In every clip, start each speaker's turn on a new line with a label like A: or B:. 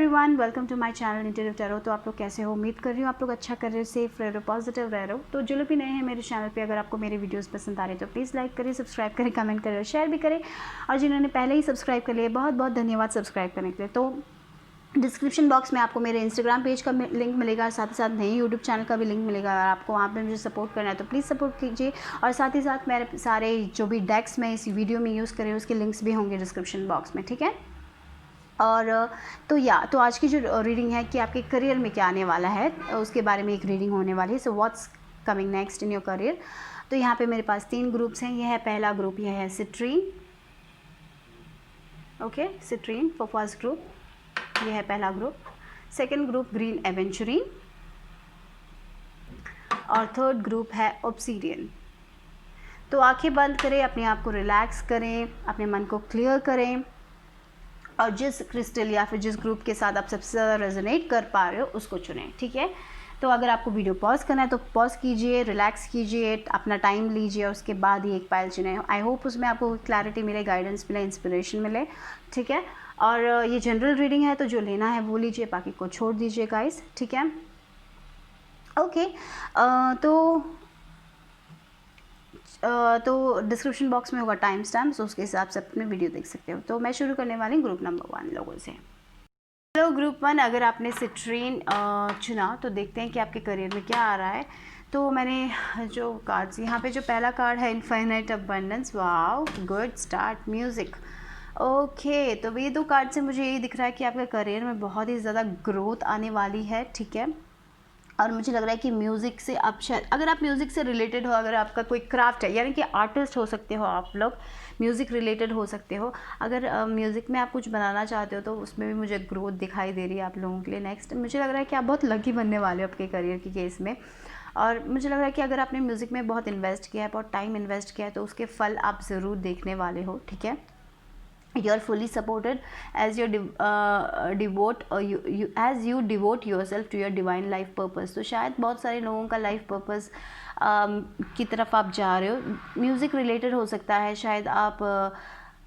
A: Everyone, welcome to my channel interview tarot. तो आप लोग कैसे हो? उम्मीद कर रही हूँ आप लोग अच्छा कर रहे हो, सेफ रह रहे हो, पॉजिटिव रह रहे हो। तो जो लोग भी नए हैं मेरे चैनल पे, अगर आपको मेरे वीडियोस पसंद आ रहे हैं तो प्लीज़ लाइक करें, सब्सक्राइब करें, कमेंट करें और शेयर भी करें। और जिन्होंने पहले ही सब्सक्राइब कर लिया, बहुत बहुत धन्यवाद सब्सक्राइब करने के लिए। तो डिस्क्रिप्शन बॉक्स में आपको मेरे इंस्टाग्राम पेज का लिंक मिलेगा, साथ ही साथ नए यूट्यूब चैनल का भी लिंक मिलेगा। अगर आपको वहाँ पे मुझे सपोर्ट करना है तो प्लीज़ सपोर्ट कीजिए। और साथ ही साथ मेरे सारे जो भी डेक्स मैं इस वीडियो में यूज़ कर रही हूँ उसके लिंक्स भी होंगे डिस्क्रिप्शन बॉक्स में, ठीक है। और तो आज की जो रीडिंग है कि आपके करियर में क्या आने वाला है, उसके बारे में एक रीडिंग होने वाली है। So what's coming next in your career. तो यहाँ पे मेरे पास 3 ग्रुप्स हैं। यह है पहला ग्रुप, यह है citrine. Okay, citrine for first group, यह है पहला ग्रुप। सेकंड ग्रुप ग्रीन एवेंचुरीन और थर्ड ग्रुप है ऑब्सीडियन। तो आंखें बंद करें, अपने आप को रिलैक्स करें, अपने मन को क्लियर करें और जिस क्रिस्टल या फिर जिस ग्रुप के साथ आप सबसे ज़्यादा रेजोनेट कर पा रहे हो उसको चुनें, ठीक है। तो अगर आपको वीडियो पॉज करना है तो पॉज कीजिए, रिलैक्स कीजिए, अपना टाइम लीजिए और उसके बाद ही एक पाइल चुनें। आई होप उसमें आपको क्लैरिटी मिले, गाइडेंस मिले, इंस्पिरेशन मिले, ठीक है। और ये जनरल रीडिंग है तो जो लेना है वो लीजिए, बाकी को छोड़ दीजिए गाइस, ठीक है। ओके, तो डिस्क्रिप्शन बॉक्स में होगा टाइम स्टैम्प, तो उसके हिसाब से अपने वीडियो देख सकते हो। तो मैं शुरू करने वाली हूँ ग्रुप नंबर 1 लोगों से। हेलो ग्रुप 1, अगर आपने सिट्रीन चुना तो देखते हैं कि आपके करियर में क्या आ रहा है। तो मैंने जो कार्ड्स, यहाँ पे जो पहला कार्ड है infinite abundance, wow, good start, music. Okay, तो ये 2 कार्ड से मुझे यही दिख रहा है कि आपके करियर में बहुत ही ज़्यादा ग्रोथ आने वाली है, ठीक है। और मुझे लग रहा है कि म्यूज़िक से आप शायद, अगर आप म्यूज़िक से रिलेटेड हो, अगर आपका कोई क्राफ्ट है, यानी कि आर्टिस्ट हो सकते हो आप लोग, म्यूज़िक रिलेटेड हो सकते हो। अगर म्यूज़िक में आप कुछ बनाना चाहते हो तो उसमें भी मुझे ग्रोथ दिखाई दे रही है आप लोगों के लिए। नेक्स्ट मुझे लग रहा है कि आप बहुत लकी बनने वाले हो आपके करियर की केस में। और मुझे लग रहा है कि अगर आपने म्यूज़िक में बहुत इन्वेस्ट किया है, बहुत टाइम इन्वेस्ट किया है, तो उसके फल आप ज़रूर देखने वाले हो, ठीक है। You are fully supported as you devote yourself to your divine life purpose। तो शायद बहुत सारे लोगों का लाइफ पर्पस की तरफ आप जा रहे हो। म्यूज़िक रिलेटेड हो सकता है, शायद आप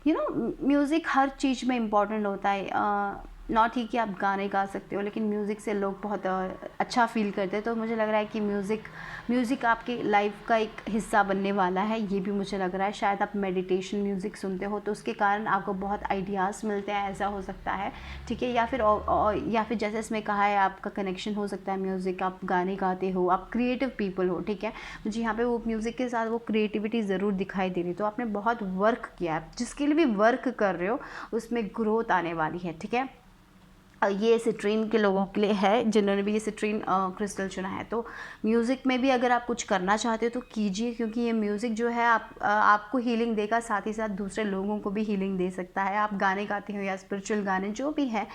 A: म्यूज़िक हर चीज़ में इम्पॉर्टेंट होता है। नॉट ही कि आप गाने गा सकते हो, लेकिन म्यूज़िक से लोग बहुत अच्छा फील करते हैं। तो मुझे लग रहा है कि म्यूज़िक आपकी लाइफ का एक हिस्सा बनने वाला है, ये भी मुझे लग रहा है। शायद आप मेडिटेशन म्यूज़िक सुनते हो तो उसके कारण आपको बहुत आइडियाज़ मिलते हैं, ऐसा हो सकता है, ठीक है। या फिर जैसे इसमें कहा है, आपका कनेक्शन हो सकता है म्यूज़िक, आप गाने गाते हो, आप क्रिएटिव पीपल हो, ठीक है। मुझे यहाँ पे वो म्यूज़िक के साथ वो क्रिएटिविटी ज़रूर दिखाई दे रही। तो आपने बहुत वर्क किया है, जिसके लिए भी वर्क कर रहे हो उसमें ग्रोथ आने वाली है, ठीक है। ये सिट्रीन के लोगों के लिए है जिन्होंने भी ये सिट्रीन क्रिस्टल चुना है। तो म्यूज़िक में भी अगर आप कुछ करना चाहते हो तो कीजिए, क्योंकि ये म्यूज़िक जो है आपको हीलिंग देगा, साथ ही साथ दूसरे लोगों को भी हीलिंग दे सकता है। आप गाने गाते हो या स्पिरिचुअल गाने जो भी है,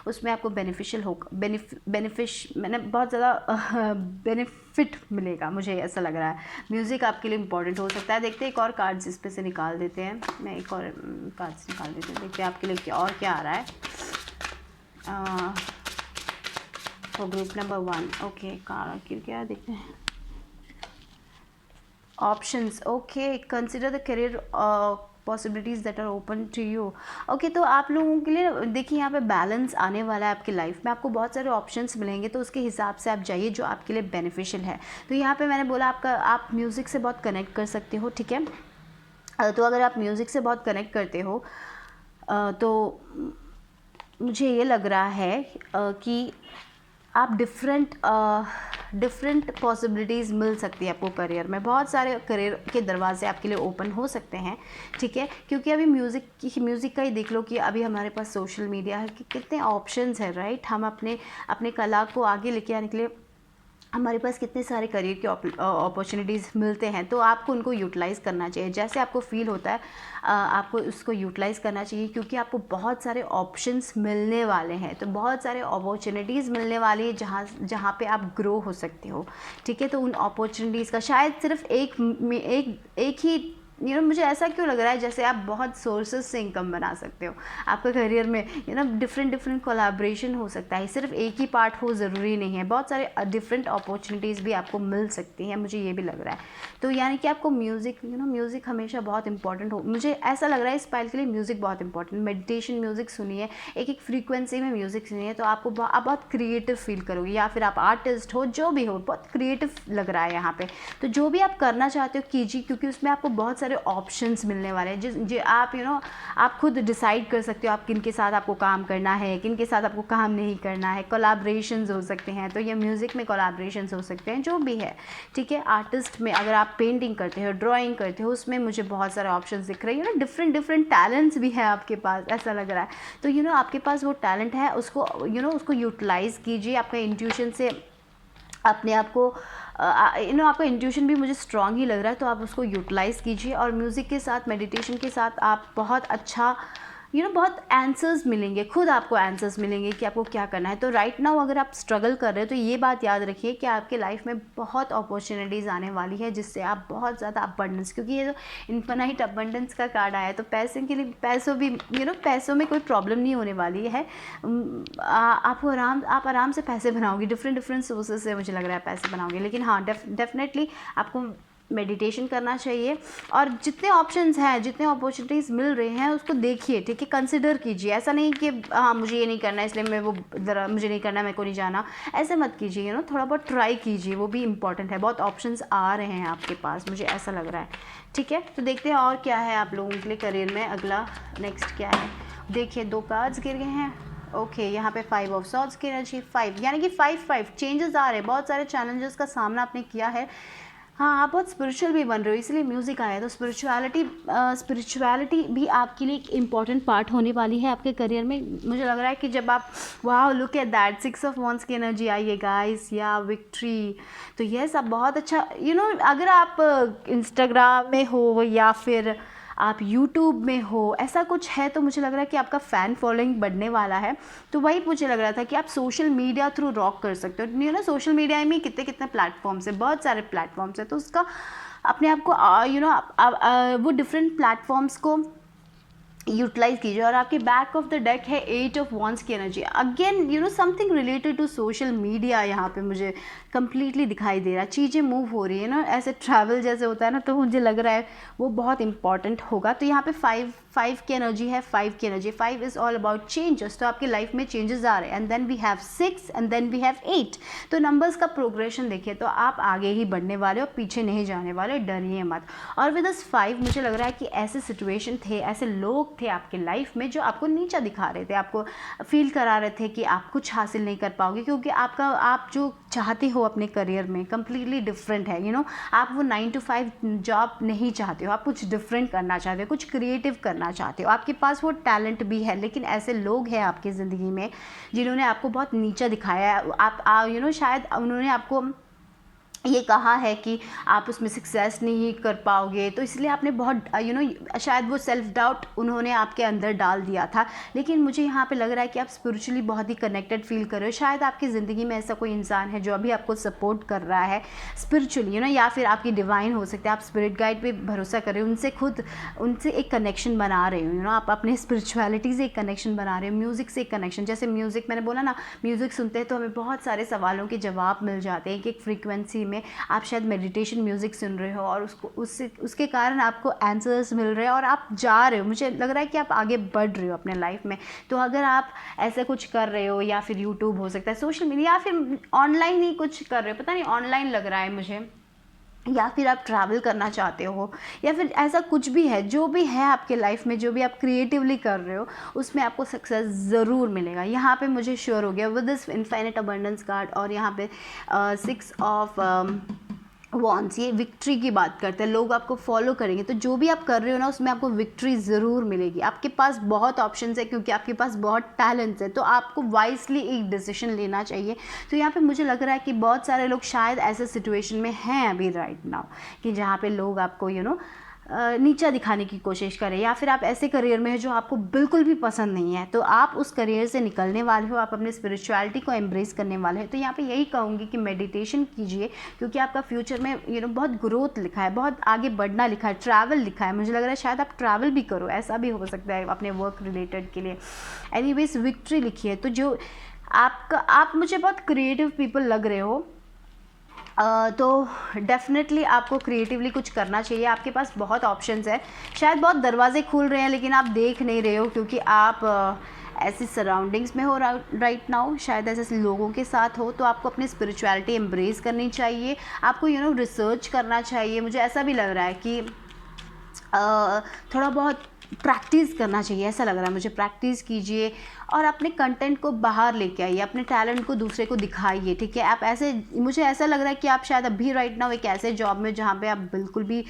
A: उसमें आपको बेनिफिशियल होगा, मैंने बहुत ज़्यादा बेनिफिट मिलेगा, मुझे ऐसा लग रहा है। म्यूज़िक आपके लिए इंपॉर्टेंट हो सकता है। देखते हैं एक और कार्ड्स इस पे से निकाल देते हैं, मैं एक और कार्ड्स निकाल देती हूँ, देखते हैं आपके लिए और क्या आ रहा है फॉर ग्रुप नंबर 1। ओके, क्या देखते हैं options. Okay, consider the career possibilities that are open to you. Okay, तो आप लोगों के लिए देखिए यहाँ पे बैलेंस आने वाला है आपकी लाइफ में, आपको बहुत सारे ऑप्शंस मिलेंगे, तो उसके हिसाब से आप जाइए जो आपके लिए बेनिफिशियल है। तो यहाँ पे मैंने बोला आप म्यूज़िक से बहुत कनेक्ट कर सकते हो, ठीक है। तो अगर आप म्यूज़िक से बहुत कनेक्ट करते हो तो मुझे ये लग रहा है कि आप डिफरेंट पॉसिबिलिटीज़ मिल सकती है आपको करियर में। बहुत सारे करियर के दरवाजे आपके लिए ओपन हो सकते हैं, ठीक है। क्योंकि अभी म्यूज़िक का ही देख लो कि अभी हमारे पास सोशल मीडिया है कि कितने ऑप्शंस हैं, राइट। हम अपने कला को आगे लेके आने के लिए हमारे पास कितने सारे करियर के अपॉर्चुनिटीज़ मिलते हैं। तो आपको उनको यूटिलाइज़ करना चाहिए, जैसे आपको फील होता है आपको उसको यूटिलाइज़ करना चाहिए, क्योंकि आपको बहुत सारे ऑप्शंस मिलने वाले हैं। तो बहुत सारे अपॉर्चुनिटीज़ मिलने वाली है जहाँ पे आप ग्रो हो सकते हो, ठीक है। तो उन अपॉर्चुनिटीज़ का शायद सिर्फ एक ही मुझे ऐसा क्यों लग रहा है जैसे आप बहुत सोर्सेज से इनकम बना सकते हो आपके करियर में, डिफरेंट कोलैबोरेशन हो सकता है, सिर्फ एक ही पार्ट हो ज़रूरी नहीं है, बहुत सारे डिफरेंट अपॉर्चुनिटीज़ भी आपको मिल सकती हैं, मुझे ये भी लग रहा है। तो यानी कि आपको म्यूज़िक हमेशा बहुत इंपॉर्टेंट हो, मुझे ऐसा लग रहा है इस पाइल के लिए म्यूज़िक बहुत इंपॉर्टेंट। मेडिटेशन म्यूज़िक सुनिए, एक फ्रीक्वेंसी में म्यूज़िक सुनिए, तो आप बहुत क्रिएटिव फील करोगे, या फिर आप आर्टिस्ट हो, जो भी हो, बहुत क्रिएटिव लग रहा है यहाँ पे। तो जो भी आप करना चाहते हो कीजिए, क्योंकि उसमें आपको बहुत सारे ऑप्शंस मिलने वाले हैं, जो आप आप खुद डिसाइड कर सकते हो आप किन के साथ आपको काम करना है, किन के साथ आपको काम नहीं करना है। कोलैबोरेशंस हो सकते हैं, तो ये म्यूज़िक में कोलैबोरेशंस हो सकते हैं, जो भी है, ठीक है। आर्टिस्ट में अगर आप पेंटिंग करते हो, ड्राइंग करते हो, उसमें मुझे बहुत सारे ऑप्शंस दिख रहे हैं, डिफरेंट टैलेंट्स भी है आपके पास, ऐसा लग रहा है। तो आपके पास वो टैलेंट है, उसको उसको यूटिलाइज़ कीजिए, आपका इंट्यूशन से अपने आप को आपका इंट्यूशन भी मुझे स्ट्रांग ही लग रहा है, तो आप उसको यूटिलाइज़ कीजिए। और म्यूज़िक के साथ, मेडिटेशन के साथ आप बहुत अच्छा बहुत आंसर्स मिलेंगे, खुद आपको आंसर्स मिलेंगे कि आपको क्या करना है। तो राइट नाउ अगर आप स्ट्रगल कर रहे हो तो ये बात याद रखिए कि आपके लाइफ में बहुत अपॉर्चुनिटीज़ आने वाली है, जिससे आप बहुत ज़्यादा अबंडेंस, क्योंकि ये जो इन्फिनाइट अबंडेंस का कार्ड आया है, तो पैसे के लिए, पैसों में कोई प्रॉब्लम नहीं होने वाली है। आप आराम से पैसे बनाओगे, डिफरेंट सोर्सेज से मुझे लग रहा है पैसे बनाओगे। लेकिन हाँ, डेफिनेटली आपको मेडिटेशन करना चाहिए, और जितने ऑप्शंस हैं, जितने अपॉर्चुनिटीज़ मिल रहे हैं, उसको देखिए, ठीक है, कंसिडर कीजिए। ऐसा नहीं कि हाँ मुझे ये नहीं करना है इसलिए मैं वो मुझे नहीं करना, मेरे को नहीं जाना, ऐसे मत कीजिए। थोड़ा बहुत ट्राई कीजिए, वो भी इंपॉर्टेंट है। बहुत ऑप्शंस आ रहे हैं आपके पास, मुझे ऐसा लग रहा है, ठीक है। तो देखते हैं और क्या है आप लोगों के लिए करियर में, अगला नेक्स्ट क्या है। देखिए 2 कार्ड्स गिर गए हैं, ओके यहाँ पे 5 ऑफ सॉर्ड्स की एनर्जी, 5 यानी कि 5 चेंजेस आ रहे हैं, बहुत सारे चैलेंजेस का सामना आपने किया है। हाँ, आप बहुत स्पिरिचुअल भी बन रहे हो, इसलिए म्यूज़िक आया है। तो स्पिरिचुअलिटी भी आपके लिए एक इम्पॉर्टेंट पार्ट होने वाली है आपके करियर में। मुझे लग रहा है कि जब आप wow look at that, 6 of wands की एनर्जी आई है गाइस, या विक्ट्री। तो ये सब बहुत अच्छा, अगर आप इंस्टाग्राम में हो या फिर आप यूट्यूब में हो, ऐसा कुछ है, तो मुझे लग रहा है कि आपका फ़ैन फॉलोइंग बढ़ने वाला है। तो वही मुझे लग रहा था कि आप सोशल मीडिया थ्रू रॉक कर सकते हो। सोशल मीडिया में कितने प्लेटफॉर्म्स है, बहुत सारे प्लेटफॉर्म्स है, तो उसका अपने आप को वो डिफरेंट प्लेटफॉर्म्स को यूटिलाइज कीजिए। और आपके बैक ऑफ द डेक है 8 ऑफ वॉन्ड्स की energy, again something related to social media यहाँ पे मुझे कंप्लीटली दिखाई दे रहा है। चीज़ें मूव हो रही है ऐसे ट्रैवल जैसे होता है तो मुझे लग रहा है वो बहुत इंपॉर्टेंट होगा। तो यहाँ पे 5 की एनर्जी है, 5 की energy, 5 is all about changes. तो आपकी लाइफ में चेंजेस आ रहे हैं, and then we have 6 and then we have 8। तो नंबर्स का प्रोग्रेशन देखिए, तो आप आगे ही बढ़ने वाले हो, पीछे नहीं जाने वाले, डरिए मत। और विद दिस 5 मुझे लग रहा है कि ऐसे सिचुएशन थे, ऐसे लोग थे आपके लाइफ में जो आपको नीचा दिखा रहे थे, आपको फील करा रहे थे कि आप कुछ हासिल नहीं कर पाओगे, क्योंकि आप जो चाहते हो अपने करियर में कंप्लीटली डिफरेंट है। आप वो 9 to 5 जॉब नहीं चाहते हो, आप कुछ डिफरेंट करना चाहते हो, कुछ क्रिएटिव करना चाहते हो, आपके पास वो टैलेंट भी है। लेकिन ऐसे लोग हैं आपकी ज़िंदगी में जिन्होंने आपको बहुत नीचा दिखाया है। आप शायद उन्होंने आपको ये कहा है कि आप उसमें सक्सेस नहीं कर पाओगे, तो इसलिए आपने बहुत शायद वो सेल्फ डाउट उन्होंने आपके अंदर डाल दिया था। लेकिन मुझे यहाँ पे लग रहा है कि आप स्पिरिचुअली बहुत ही कनेक्टेड फील कर रहे हो। शायद आपकी ज़िंदगी में ऐसा कोई इंसान है जो अभी आपको सपोर्ट कर रहा है स्पिरिचुअली, या फिर आपकी डिवाइन हो सकते हैं, आप स्पिरिट गाइड पे भरोसा कर रहे हो, उनसे एक कनेक्शन बना रहे हो। आप अपने स्पिरिचुअलिटी से एक कनेक्शन बना रहे हो, म्यूज़िक से एक कनेक्शन। जैसे म्यूज़िक, मैंने बोला ना, म्यूज़िक सुनते हैं तो हमें बहुत सारे सवालों के जवाब मिल जाते हैं एक फ्रीक्वेंसी में। आप शायद मेडिटेशन म्यूज़िक सुन रहे हो और उसके कारण आपको आंसर्स मिल रहे हैं और आप जा रहे हो। मुझे लग रहा है कि आप आगे बढ़ रहे हो अपने लाइफ में। तो अगर आप ऐसा कुछ कर रहे हो, या फिर यूट्यूब हो सकता है, सोशल मीडिया, या फिर ऑनलाइन ही कुछ कर रहे हो, पता नहीं ऑनलाइन लग रहा है मुझे, या फिर आप ट्रैवल करना चाहते हो, या फिर ऐसा कुछ भी है, जो भी है आपके लाइफ में, जो भी आप क्रिएटिवली कर रहे हो, उसमें आपको सक्सेस ज़रूर मिलेगा। यहाँ पे मुझे श्योर हो गया with this infinite abundance card. और यहाँ पे 6 ऑफ वॉन्ड्स, ये विक्ट्री की बात करते हैं। लोग आपको फॉलो करेंगे, तो जो भी आप कर रहे हो ना, उसमें आपको विक्ट्री ज़रूर मिलेगी। आपके पास बहुत ऑप्शंस है, क्योंकि आपके पास बहुत टैलेंट्स है, तो आपको वाइजली एक डिसीजन लेना चाहिए। तो यहाँ पे मुझे लग रहा है कि बहुत सारे लोग शायद ऐसे सिचुएशन में हैं अभी राइट नाउ, कि जहाँ पे लोग आपको नीचा दिखाने की कोशिश करें, या फिर आप ऐसे करियर में हो जो आपको बिल्कुल भी पसंद नहीं है, तो आप उस करियर से निकलने वाले हो, आप अपने स्पिरिचुअलिटी को एम्ब्रेस करने वाले हो, तो यहाँ पे यही कहूँगी कि मेडिटेशन कीजिए, क्योंकि आपका फ्यूचर में बहुत ग्रोथ लिखा है, बहुत आगे बढ़ना लिखा है, ट्रैवल लिखा है। मुझे लग रहा है शायद आप ट्रैवल भी करो, ऐसा भी हो सकता है अपने वर्क रिलेटेड के लिए। एनीवेज विक्ट्री लिखी है, तो जो आप मुझे बहुत क्रिएटिव पीपल लग रहे हो, तो डेफिनेटली आपको क्रिएटिवली कुछ करना चाहिए। आपके पास बहुत ऑप्शंस है, शायद बहुत दरवाजे खुल रहे हैं लेकिन आप देख नहीं रहे हो, क्योंकि आप ऐसी सराउंडिंग्स में हो राइट नाउ, शायद ऐसे लोगों के साथ हो। तो आपको अपनी स्पिरिचुअलिटी एम्ब्रेस करनी चाहिए, आपको रिसर्च करना चाहिए। मुझे ऐसा भी लग रहा है कि थोड़ा बहुत प्रैक्टिस करना चाहिए, ऐसा लग रहा है मुझे। प्रैक्टिस कीजिए और अपने कंटेंट को बाहर लेके आइए, अपने टैलेंट को दूसरे को दिखाइए, ठीक है। आप ऐसे, मुझे ऐसा लग रहा है कि आप शायद अभी राइट नाउ एक ऐसे जॉब में जहाँ पे आप बिल्कुल भी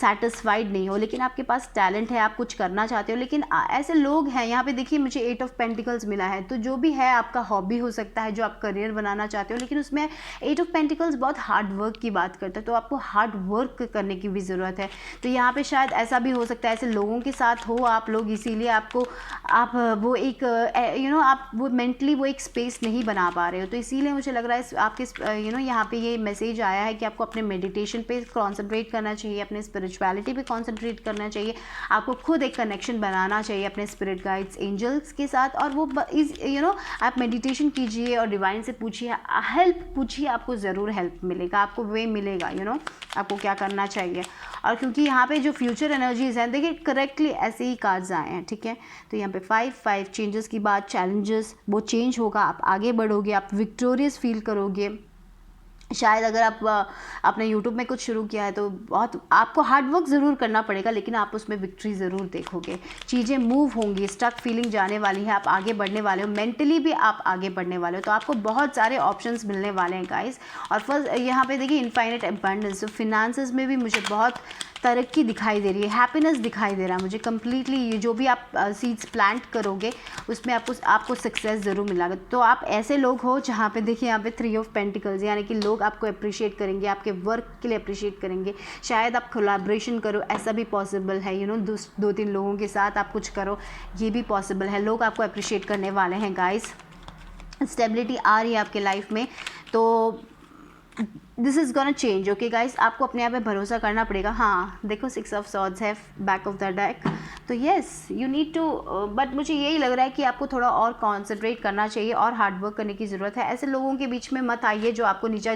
A: सेटिस्फाइड नहीं हो, लेकिन आपके पास टैलेंट है, आप कुछ करना चाहते हो। लेकिन ऐसे लोग हैं यहाँ पे, देखिए मुझे 8 ऑफ पेंटिकल्स मिला है, तो जो भी है आपका हॉबी हो सकता है, जो आप करियर बनाना चाहते हो, लेकिन उसमें 8 ऑफ पेंटिकल्स बहुत हार्ड वर्क की बात करता है, तो आपको हार्ड वर्क करने की भी ज़रूरत है। तो यहाँ पे शायद ऐसा भी हो सकता है, ऐसे लोगों के साथ हो आप लोग, इसीलिए आपको आप वो एक आप वो मेंटली वो एक स्पेस नहीं बना पा रहे हो। तो इसीलिए मुझे लग रहा है आपके यहाँ पे ये मैसेज आया है कि आपको अपने मेडिटेशन पे कॉन्सेंट्रेट करना चाहिए, अपने स्पिरिचुअलिटी पे कॉन्सेंट्रेट करना चाहिए, आपको खुद एक कनेक्शन बनाना चाहिए अपने स्पिरिट गाइड्स, एंजल्स के साथ। और वो आप मेडिटेशन कीजिए और डिवाइन से पूछिए, हेल्प पूछिए, आपको ज़रूर हेल्प मिलेगा, आपको वे मिलेगा, आपको क्या करना चाहिए। और क्योंकि यहाँ पे जो फ्यूचर एनर्जीज हैं, देखिए करेक्टली ऐसे ही कार्ड्स आए हैं, ठीक है। तो यहाँ पे 5 चेंजेस की बात, चैलेंजेस, वो चेंज होगा, आप आगे बढ़ोगे, आप विक्टोरियस फील करोगे। शायद अगर आप आपने यूट्यूब में कुछ शुरू किया है तो बहुत आपको हार्ड वर्क ज़रूर करना पड़ेगा, लेकिन आप उसमें विक्ट्री ज़रूर देखोगे, चीज़ें मूव होंगी, स्टक फीलिंग जाने वाली है, आप आगे बढ़ने वाले हो, मेंटली भी आप आगे बढ़ने वाले हो। तो आपको बहुत सारे ऑप्शंस मिलने वाले हैं गाइस। और फर्स्ट यहाँ पे देखिए इनफाइनाइट अबंडेंस, तो फिनांसेस में भी मुझे बहुत तरक्की दिखाई दे रही है, हैप्पीनेस दिखाई दे रहा है मुझे कम्प्लीटली। ये जो भी आप सीड्स प्लांट करोगे उसमें आपको सक्सेस ज़रूर मिलेगा। तो आप ऐसे लोग हो जहाँ पे देखिए यहाँ पे 3 ऑफ पेंटिकल्स, यानी कि लोग आपको अप्रिशिएट करेंगे, आपके वर्क के लिए अप्रिशिएट करेंगे। शायद आप कोलैबोरेशन करो, ऐसा भी पॉसिबल है, 2-3 लोगों के साथ आप कुछ करो, ये भी पॉसिबल है। लोग आपको अप्रिशिएट करने वाले हैं गाइस। स्टेबिलिटी आ रही है आपके लाइफ में, तो this is gonna change, okay guys. आपको अपने आप पे भरोसा करना पड़ेगा। हाँ देखो 6 ऑफ सॉर्ड्स है बैक ऑफ द डेक, तो yes you need to, but मुझे यही लग रहा है कि आपको थोड़ा और कॉन्सेंट्रेट करना चाहिए और हार्ड वर्क करने की ज़रूरत है। ऐसे लोगों के बीच में मत आइए जो आपको नीचा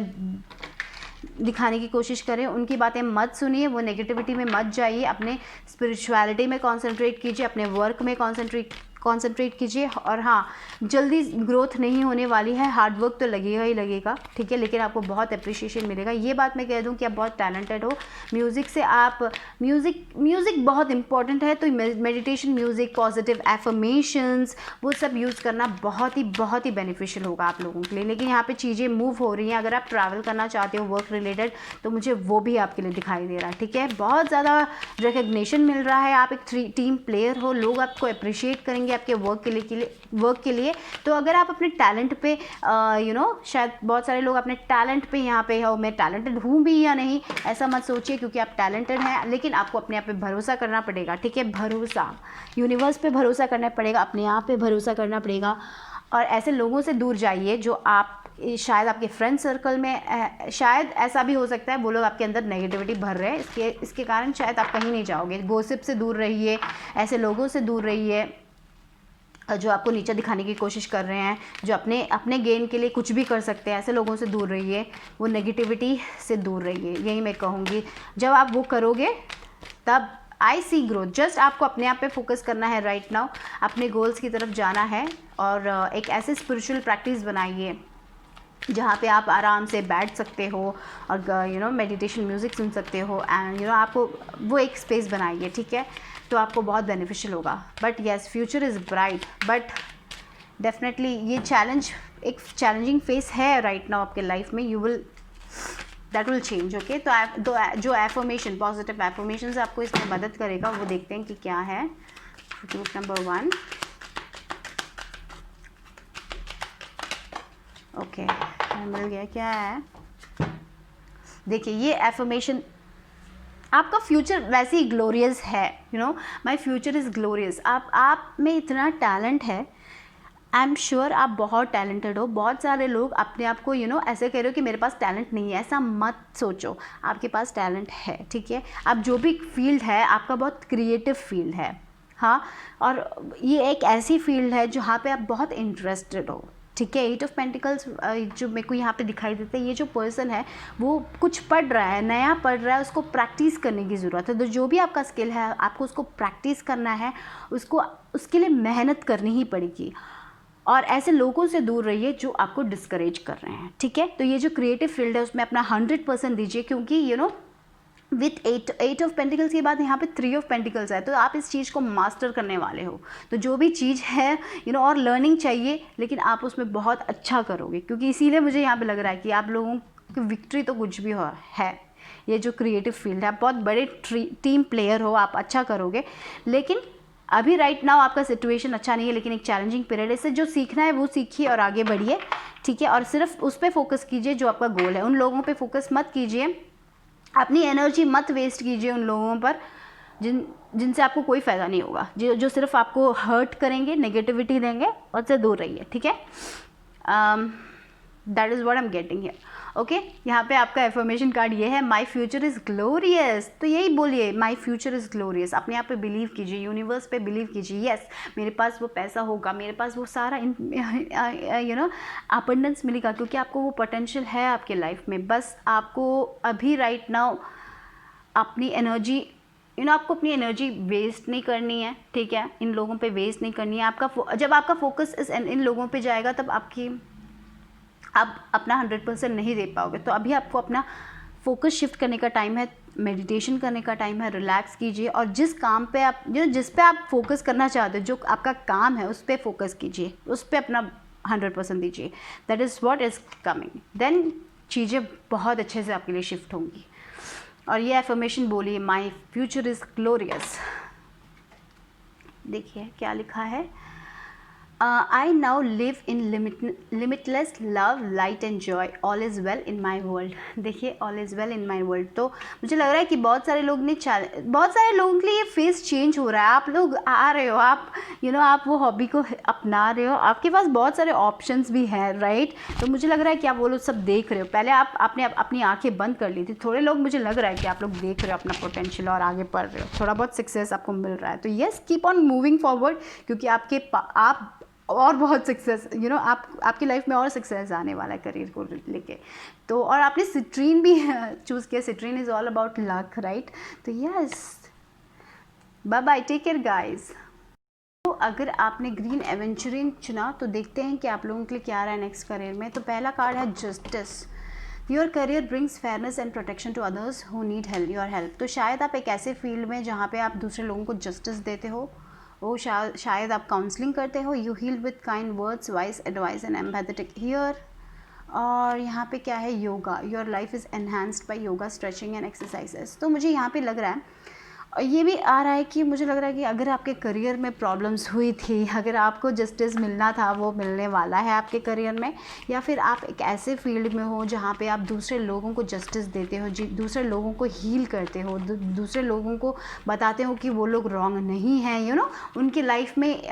A: दिखाने की कोशिश करें, उनकी बातें मत सुनिए, वो नेगेटिविटी में मत जाइए, अपने स्पिरिचुअलिटी में कॉन्सेंट्रेट कीजिए, अपने वर्क में कॉन्सेंट्रेट कीजिए। और हाँ, जल्दी ग्रोथ नहीं होने वाली है, हार्ड वर्क तो लगेगा ही लगेगा, ठीक है, लेकिन आपको बहुत अप्रिशिएशन मिलेगा। ये बात मैं कह दूं कि आप बहुत टैलेंटेड हो। म्यूज़िक से आप म्यूज़िक बहुत इंपॉर्टेंट है, तो मेडिटेशन, म्यूज़िक, पॉजिटिव एफर्मेशंस, वो सब यूज़ करना बहुत ही बेनिफिशियल होगा आप लोगों के लिए। लेकिन यहाँ पे चीज़ें मूव हो रही हैं, अगर आप ट्रैवल करना चाहते हो वर्क रिलेटेड, तो मुझे वो भी आपके लिए दिखाई दे रहा है, ठीक है। बहुत ज़्यादा रिकग्निशन मिल रहा है, आप एक टीम प्लेयर हो, लोग आपको अप्रिशिएट करेंगे आपके वर्क के लिए। तो अगर आप अपने टैलेंट पे शायद बहुत सारे लोग अपने टैलेंट पे यहाँ पे हो, मैं टैलेंटेड हूँ भी या नहीं, ऐसा मत सोचिए, क्योंकि आप टैलेंटेड हैं, लेकिन आपको अपने आप पे भरोसा करना पड़ेगा, ठीक है। भरोसा, यूनिवर्स पे भरोसा करना पड़ेगा, अपने आप पे भरोसा करना पड़ेगा। और ऐसे लोगों से दूर जाइए जो आप शायद आपके फ्रेंड सर्कल में, शायद ऐसा भी हो सकता है वो लोग आपके अंदर नेगेटिविटी भर रहे हैं, इसके कारण शायद आप कहीं नहीं जाओगे। गॉसिप से दूर रहिए, ऐसे लोगों से दूर रहिए जो आपको नीचा दिखाने की कोशिश कर रहे हैं, जो अपने गेन के लिए कुछ भी कर सकते हैं, ऐसे लोगों से दूर रहिए, वो नेगेटिविटी से दूर रहिए, यही मैं कहूँगी। जब आप वो करोगे तब आई सी ग्रोथ। जस्ट आपको अपने आप पे फोकस करना है राइट नाउ, अपने गोल्स की तरफ जाना है, और एक ऐसे स्पिरिचुअल प्रैक्टिस बनाइए जहाँ पे आप आराम से बैठ सकते हो और मेडिटेशन म्यूज़िक सुन सकते हो, एंड आपको वो एक स्पेस बनाइए, ठीक है। तो आपको बहुत बेनिफिशियल होगा। But yes, future is bright, but definitely ये एक चैलेंजिंग फेस है राइट नाउ आपके लाइफ में। That will change, okay. तो जो एफर्मेशन, पॉजिटिव एफर्मेशन आपको इसमें मदद करेगा, वो देखते हैं कि क्या है। रूट नंबर 1, ओके, मिल गया, क्या है देखिए। ये एफर्मेशन आपका फ्यूचर वैसे ही ग्लोरियस है, you no, my future is glorious. आप में इतना टैलेंट है, आई एम श्योर आप बहुत टैलेंटेड हो। बहुत सारे लोग अपने आप को ऐसे कह रहे हो कि मेरे पास टैलेंट नहीं है, ऐसा मत सोचो, आपके पास टैलेंट है, ठीक है। आप जो भी फील्ड है आपका बहुत क्रिएटिव फील्ड है, हाँ, और ये एक ऐसी फील्ड है जहाँ पे आप बहुत इंटरेस्टेड हो, ठीक है। 8 ऑफ पेंटिकल्स जो मेरे को यहाँ पे दिखाई देता है, ये जो पर्सन है वो कुछ पढ़ रहा है, नया पढ़ रहा है, उसको प्रैक्टिस करने की ज़रूरत है। तो जो भी आपका स्किल है आपको उसको प्रैक्टिस करना है, उसको उसके लिए मेहनत करनी ही पड़ेगी। और ऐसे लोगों से दूर रहिए जो आपको डिस्करेज कर रहे हैं, ठीक है। तो ये जो क्रिएटिव फील्ड है उसमें अपना 100% दीजिए, क्योंकि विथ 8 ऑफ पेंटिकल्स के बाद यहाँ पे 3 ऑफ पेंटिकल्स है, तो आप इस चीज़ को मास्टर करने वाले हो। तो जो भी चीज़ है और लर्निंग चाहिए, लेकिन आप उसमें बहुत अच्छा करोगे, क्योंकि इसीलिए मुझे यहाँ पे लग रहा है कि आप लोगों की विक्ट्री तो कुछ भी है। ये जो क्रिएटिव फील्ड है, आप बहुत बड़े टीम प्लेयर हो, आप अच्छा करोगे, लेकिन अभी राइट नाउ आपका सिचुएशन अच्छा नहीं है, लेकिन एक चैलेंजिंग पीरियड है। इससे जो सीखना है वो सीखिए और आगे बढ़िए, ठीक है। और सिर्फ उस पर फोकस कीजिए जो आपका गोल है, उन लोगों पे फोकस मत कीजिए, अपनी एनर्जी मत वेस्ट कीजिए उन लोगों पर जिनसे आपको कोई फ़ायदा नहीं होगा, जो सिर्फ आपको हर्ट करेंगे, नेगेटिविटी देंगे, उससे दूर रहिए, ठीक है। That is what I am getting here, okay. यहाँ पे आपका एफर्मेशन कार्ड ये है, माई फ्यूचर इज़ ग्लोरियस। तो यही बोलिए, माई फ्यूचर इज़ ग्लोरियस। अपने आप पे बिलीव कीजिए, यूनिवर्स पे बिलीव कीजिए, यस मेरे पास वो पैसा होगा, मेरे पास वो सारा अबंडेंस मिलेगा, क्योंकि आपको वो पोटेंशियल है आपके लाइफ में। बस आपको अभी राइट नाउ अपनी एनर्जी आपको अपनी एनर्जी वेस्ट नहीं करनी है, ठीक है। इन लोगों पे वेस्ट नहीं करनी है। जब आपका फोकस इन लोगों पे जाएगा तब आप अपना 100% नहीं दे पाओगे। तो अभी आपको अपना फोकस शिफ्ट करने का टाइम है, मेडिटेशन करने का टाइम है, रिलैक्स कीजिए, और जिस काम पे आप जिस पे आप फोकस करना चाहते हो, जो आपका काम है उस पर फोकस कीजिए, उस पर अपना 100% दीजिए। That is what is coming, then चीज़ें बहुत अच्छे से आपके लिए शिफ्ट होंगी। और ये एफर्मेशन बोलिए, माई फ्यूचर इज़ ग्लोरियस। देखिए क्या लिखा है, I now live in limitless love, light and joy. All is well in my world. देखिए all is well in my world। तो मुझे लग रहा है कि बहुत सारे लोगों के लिए ये फेस चेंज हो रहा है। आप लोग आ रहे हो, आप आप वो हॉबी को अपना रहे हो, आपके पास बहुत सारे ऑप्शंस भी हैं, राइट। तो मुझे लग रहा है कि आप वो लोग सब देख रहे हो। पहले आपने अपनी आंखें बंद कर ली थी। थोड़े लोग, मुझे लग रहा है कि आप लोग देख रहे हो अपना पोटेंशियल और आगे बढ़ रहे हो, थोड़ा बहुत सक्सेस आपको मिल रहा है। तो yes, keep on moving forward, क्योंकि आप और बहुत सक्सेस आपकी लाइफ में और सक्सेस आने वाला है करियर को लेके। तो और आपने सिट्रीन भी चूज़ किया, citrine is all about luck, right. तो yes, bye bye, take care guys. तो अगर आपने ग्रीन एवेंचरिंग चुना तो देखते हैं कि आप लोगों के लिए क्या रहा है नेक्स्ट करियर में। तो पहला कार्ड है justice. Your career brings fairness and protection to others who need your help. तो शायद आप एक ऐसे फील्ड में जहाँ पे आप दूसरे लोगों को जस्टिस देते हो, वो शायद आप काउंसलिंग करते हो। You heal with kind words, wise advice and empathetic ear. और यहाँ पे क्या है, yoga. Your life is enhanced by yoga, stretching and exercises. तो मुझे यहाँ पे लग रहा है, और ये भी आ रहा है कि मुझे लग रहा है कि अगर आपके करियर में प्रॉब्लम्स हुई थी, अगर आपको जस्टिस मिलना था, वो मिलने वाला है आपके करियर में। या फिर आप एक ऐसे फील्ड में हो जहाँ पे आप दूसरे लोगों को जस्टिस देते हो, दूसरे लोगों को हील करते हो, दूसरे लोगों को बताते हो कि वो लोग रॉन्ग नहीं हैं, उनकी लाइफ में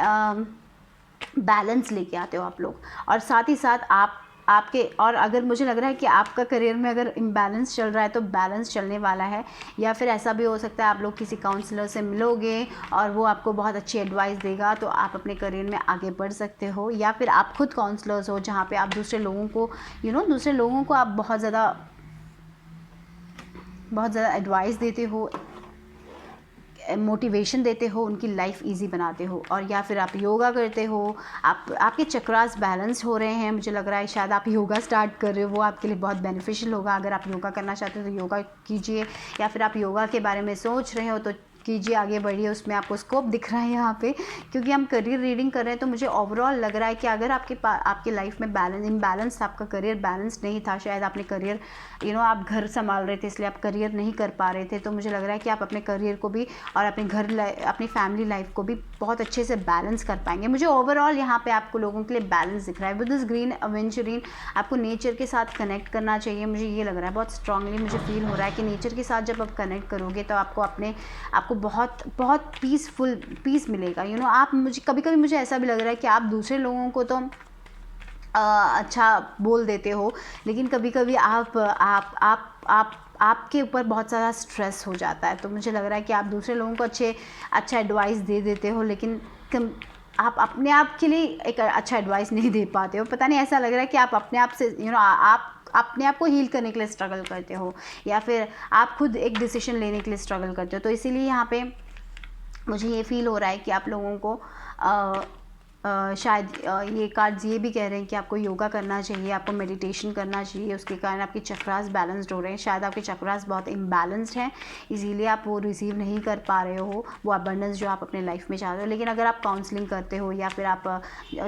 A: बैलेंस लेके आते हो आप लोग। और साथ ही साथ और अगर मुझे लग रहा है कि आपका करियर में अगर इम्बैलेंस चल रहा है तो बैलेंस चलने वाला है। या फिर ऐसा भी हो सकता है आप लोग किसी काउंसलर से मिलोगे और वो आपको बहुत अच्छी एडवाइस देगा, तो आप अपने करियर में आगे बढ़ सकते हो। या फिर आप खुद काउंसलर्स हो जहाँ पे आप दूसरे लोगों को दूसरे लोगों को आप बहुत ज़्यादा एडवाइस देते हो, मोटिवेशन देते हो, उनकी लाइफ इजी बनाते हो। और या फिर आप योगा करते हो, आपके चक्रास बैलेंस हो रहे हैं। मुझे लग रहा है शायद आप योगा स्टार्ट कर रहे हो, वो आपके लिए बहुत बेनिफिशियल होगा। अगर आप योगा करना चाहते हो तो योगा कीजिए, या फिर आप योगा के बारे में सोच रहे हो तो कीजिए, आगे बढ़िए। उसमें आपको स्कोप दिख रहा है यहाँ पे, क्योंकि हम करियर रीडिंग कर रहे हैं। तो मुझे ओवरऑल लग रहा है कि अगर आपके लाइफ में इम्बैलेंस, आपका करियर बैलेंस नहीं था, शायद आपने करियर आप घर संभाल रहे थे इसलिए आप करियर नहीं कर पा रहे थे, तो मुझे लग रहा है कि आप अपने करियर को भी और अपनी फैमिली लाइफ को भी बहुत अच्छे से बैलेंस कर पाएंगे। मुझे ओवरऑल यहाँ पे आपको लोगों के लिए बैलेंस दिख रहा है। विद दिस ग्रीन एवेंचुरिन आपको नेचर के साथ कनेक्ट करना चाहिए, मुझे ये लग रहा है बहुत स्ट्रांगली मुझे फील हो रहा है कि नेचर के साथ जब आप कनेक्ट करोगे तो आपको बहुत बहुत पीस मिलेगा। आप मुझे कभी कभी मुझे ऐसा भी लग रहा है कि आप दूसरे लोगों को तो अच्छा बोल देते हो, लेकिन कभी कभी आपके ऊपर बहुत सारा स्ट्रेस हो जाता है। तो मुझे लग रहा है कि आप दूसरे लोगों को अच्छा एडवाइस दे देते हो, लेकिन आप अपने आप के लिए एक अच्छा एडवाइस नहीं दे पाते हो। पता नहीं, ऐसा लग रहा है कि आप अपने आप से आप अपने आप को हील करने के लिए स्ट्रगल करते हो, या फिर आप खुद एक डिसीजन लेने के लिए स्ट्रगल करते हो। तो इसीलिए यहाँ पे मुझे ये फील हो रहा है कि आप लोगों को शायद ये कार्ड्स ये भी कह रहे हैं कि आपको योगा करना चाहिए, आपको मेडिटेशन करना चाहिए, उसके कारण आपके चक्रास बैलेंस्ड हो रहे हैं। शायद आपके चक्रास बहुत इम्बैलेंस्ड हैं, इसीलिए आप वो रिसीव नहीं कर पा रहे हो वो अबंडेंस जो आप अपने लाइफ में चाहते हो। लेकिन अगर आप काउंसलिंग करते हो, या फिर आप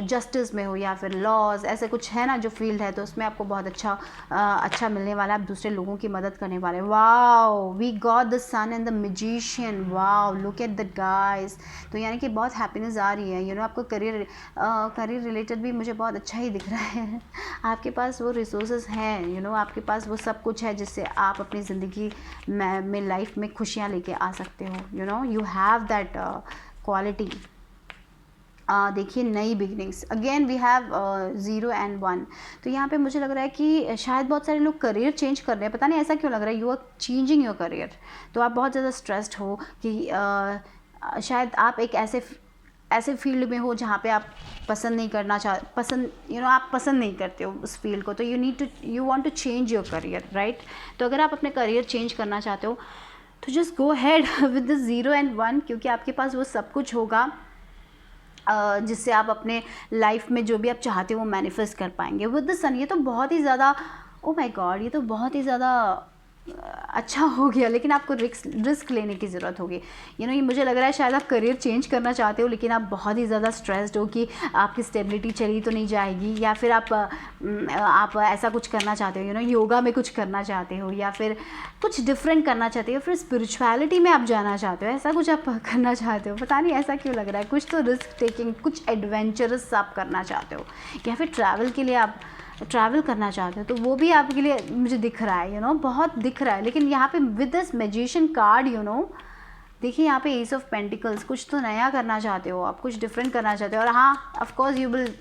A: जस्टिस में हो, या फिर लॉज, ऐसे कुछ है ना जो फील्ड है, तो उसमें आपको बहुत अच्छा मिलने वाला है। आप दूसरे लोगों की मदद करने वाले। Wow, we got the sun and the magician. Wow, look at the guys. तो यानी कि बहुत हैप्पीनेस आ रही है। आपको करियर रिलेटेड भी मुझे बहुत अच्छा ही दिख रहा है। आपके पास वो रिसोर्सेज हैं, आपके पास वो सब कुछ है जिससे आप अपनी ज़िंदगी में लाइफ में खुशियाँ लेके आ सकते हो। You have that quality. देखिए, नई beginnings, again we have 0 and 1। तो यहाँ पे मुझे लग रहा है कि शायद बहुत सारे लोग करियर चेंज कर रहे हैं। पता नहीं ऐसा क्यों लग रहा है, you are changing your career. तो आप बहुत ज़्यादा स्ट्रेस्ड हो कि शायद आप एक ऐसे फील्ड में हो जहाँ पे आप पसंद नहीं करना आप पसंद नहीं करते हो उस फील्ड को। तो you want to change your career, right. तो अगर आप अपने करियर चेंज करना चाहते हो तो just go had with the 0 and 1, क्योंकि आपके पास वो सब कुछ होगा जिससे आप अपने लाइफ में जो भी आप चाहते हो वो मैनिफेस्ट कर पाएंगे। विद द सन, ये तो बहुत ही ज़्यादा, ओ माय गॉड, ये तो बहुत ही ज़्यादा अच्छा हो गया। लेकिन आपको रिस्क लेने की ज़रूरत होगी। ये मुझे लग रहा है शायद आप करियर चेंज करना चाहते हो, लेकिन आप बहुत ही ज़्यादा स्ट्रेस्ड हो कि आपकी स्टेबिलिटी चली तो नहीं जाएगी, या फिर आप ऐसा कुछ करना चाहते हो, योगा में कुछ करना चाहते हो, या फिर कुछ डिफरेंट करना चाहते हो, फिर स्पिरिचुअलिटी में आप जाना चाहते हो, ऐसा कुछ आप करना चाहते हो। पता नहीं ऐसा क्यों लग रहा है। कुछ तो रिस्क टेकिंग, कुछ एडवेंचरस आप करना चाहते हो, या फिर ट्रैवल के लिए आप ट्रैवल करना चाहते हो, तो वो भी आपके लिए मुझे दिख रहा है। बहुत दिख रहा है। लेकिन यहाँ पे विद दिस मैजिशियन कार्ड, देखिए यहाँ पे एस ऑफ पेंटिकल्स, कुछ तो नया करना चाहते हो आप, कुछ डिफरेंट करना चाहते हो। और हाँ, of course you will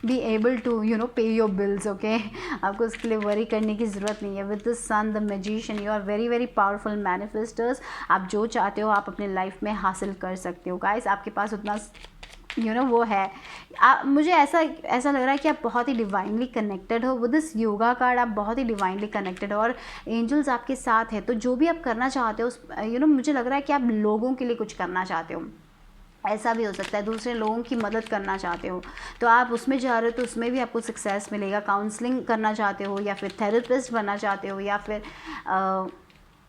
A: be able to pay your bills, okay. आपको उसके लिए वरी करने की ज़रूरत नहीं है। With the sun, the magician, you are very very powerful manifesters. आप जो चाहते हो आप अपने लाइफ में हासिल कर सकते हो। गाइस, आपके पास उतना वो है। मुझे ऐसा लग रहा है कि आप बहुत ही डिवाइनली कनेक्टेड हो। विद दिस योगा कार्ड आप बहुत ही डिवाइनली कनेक्टेड हो, और एंजल्स आपके साथ है। तो जो भी आप करना चाहते हो मुझे लग रहा है कि आप लोगों के लिए कुछ करना चाहते हो। ऐसा भी हो सकता है दूसरे लोगों की मदद करना चाहते हो, तो आप उसमें जा रहे हो, तो उसमें भी आपको सक्सेस मिलेगा। काउंसलिंग करना चाहते हो, या फिर थेरेपिस्ट बनना चाहते हो, या फिर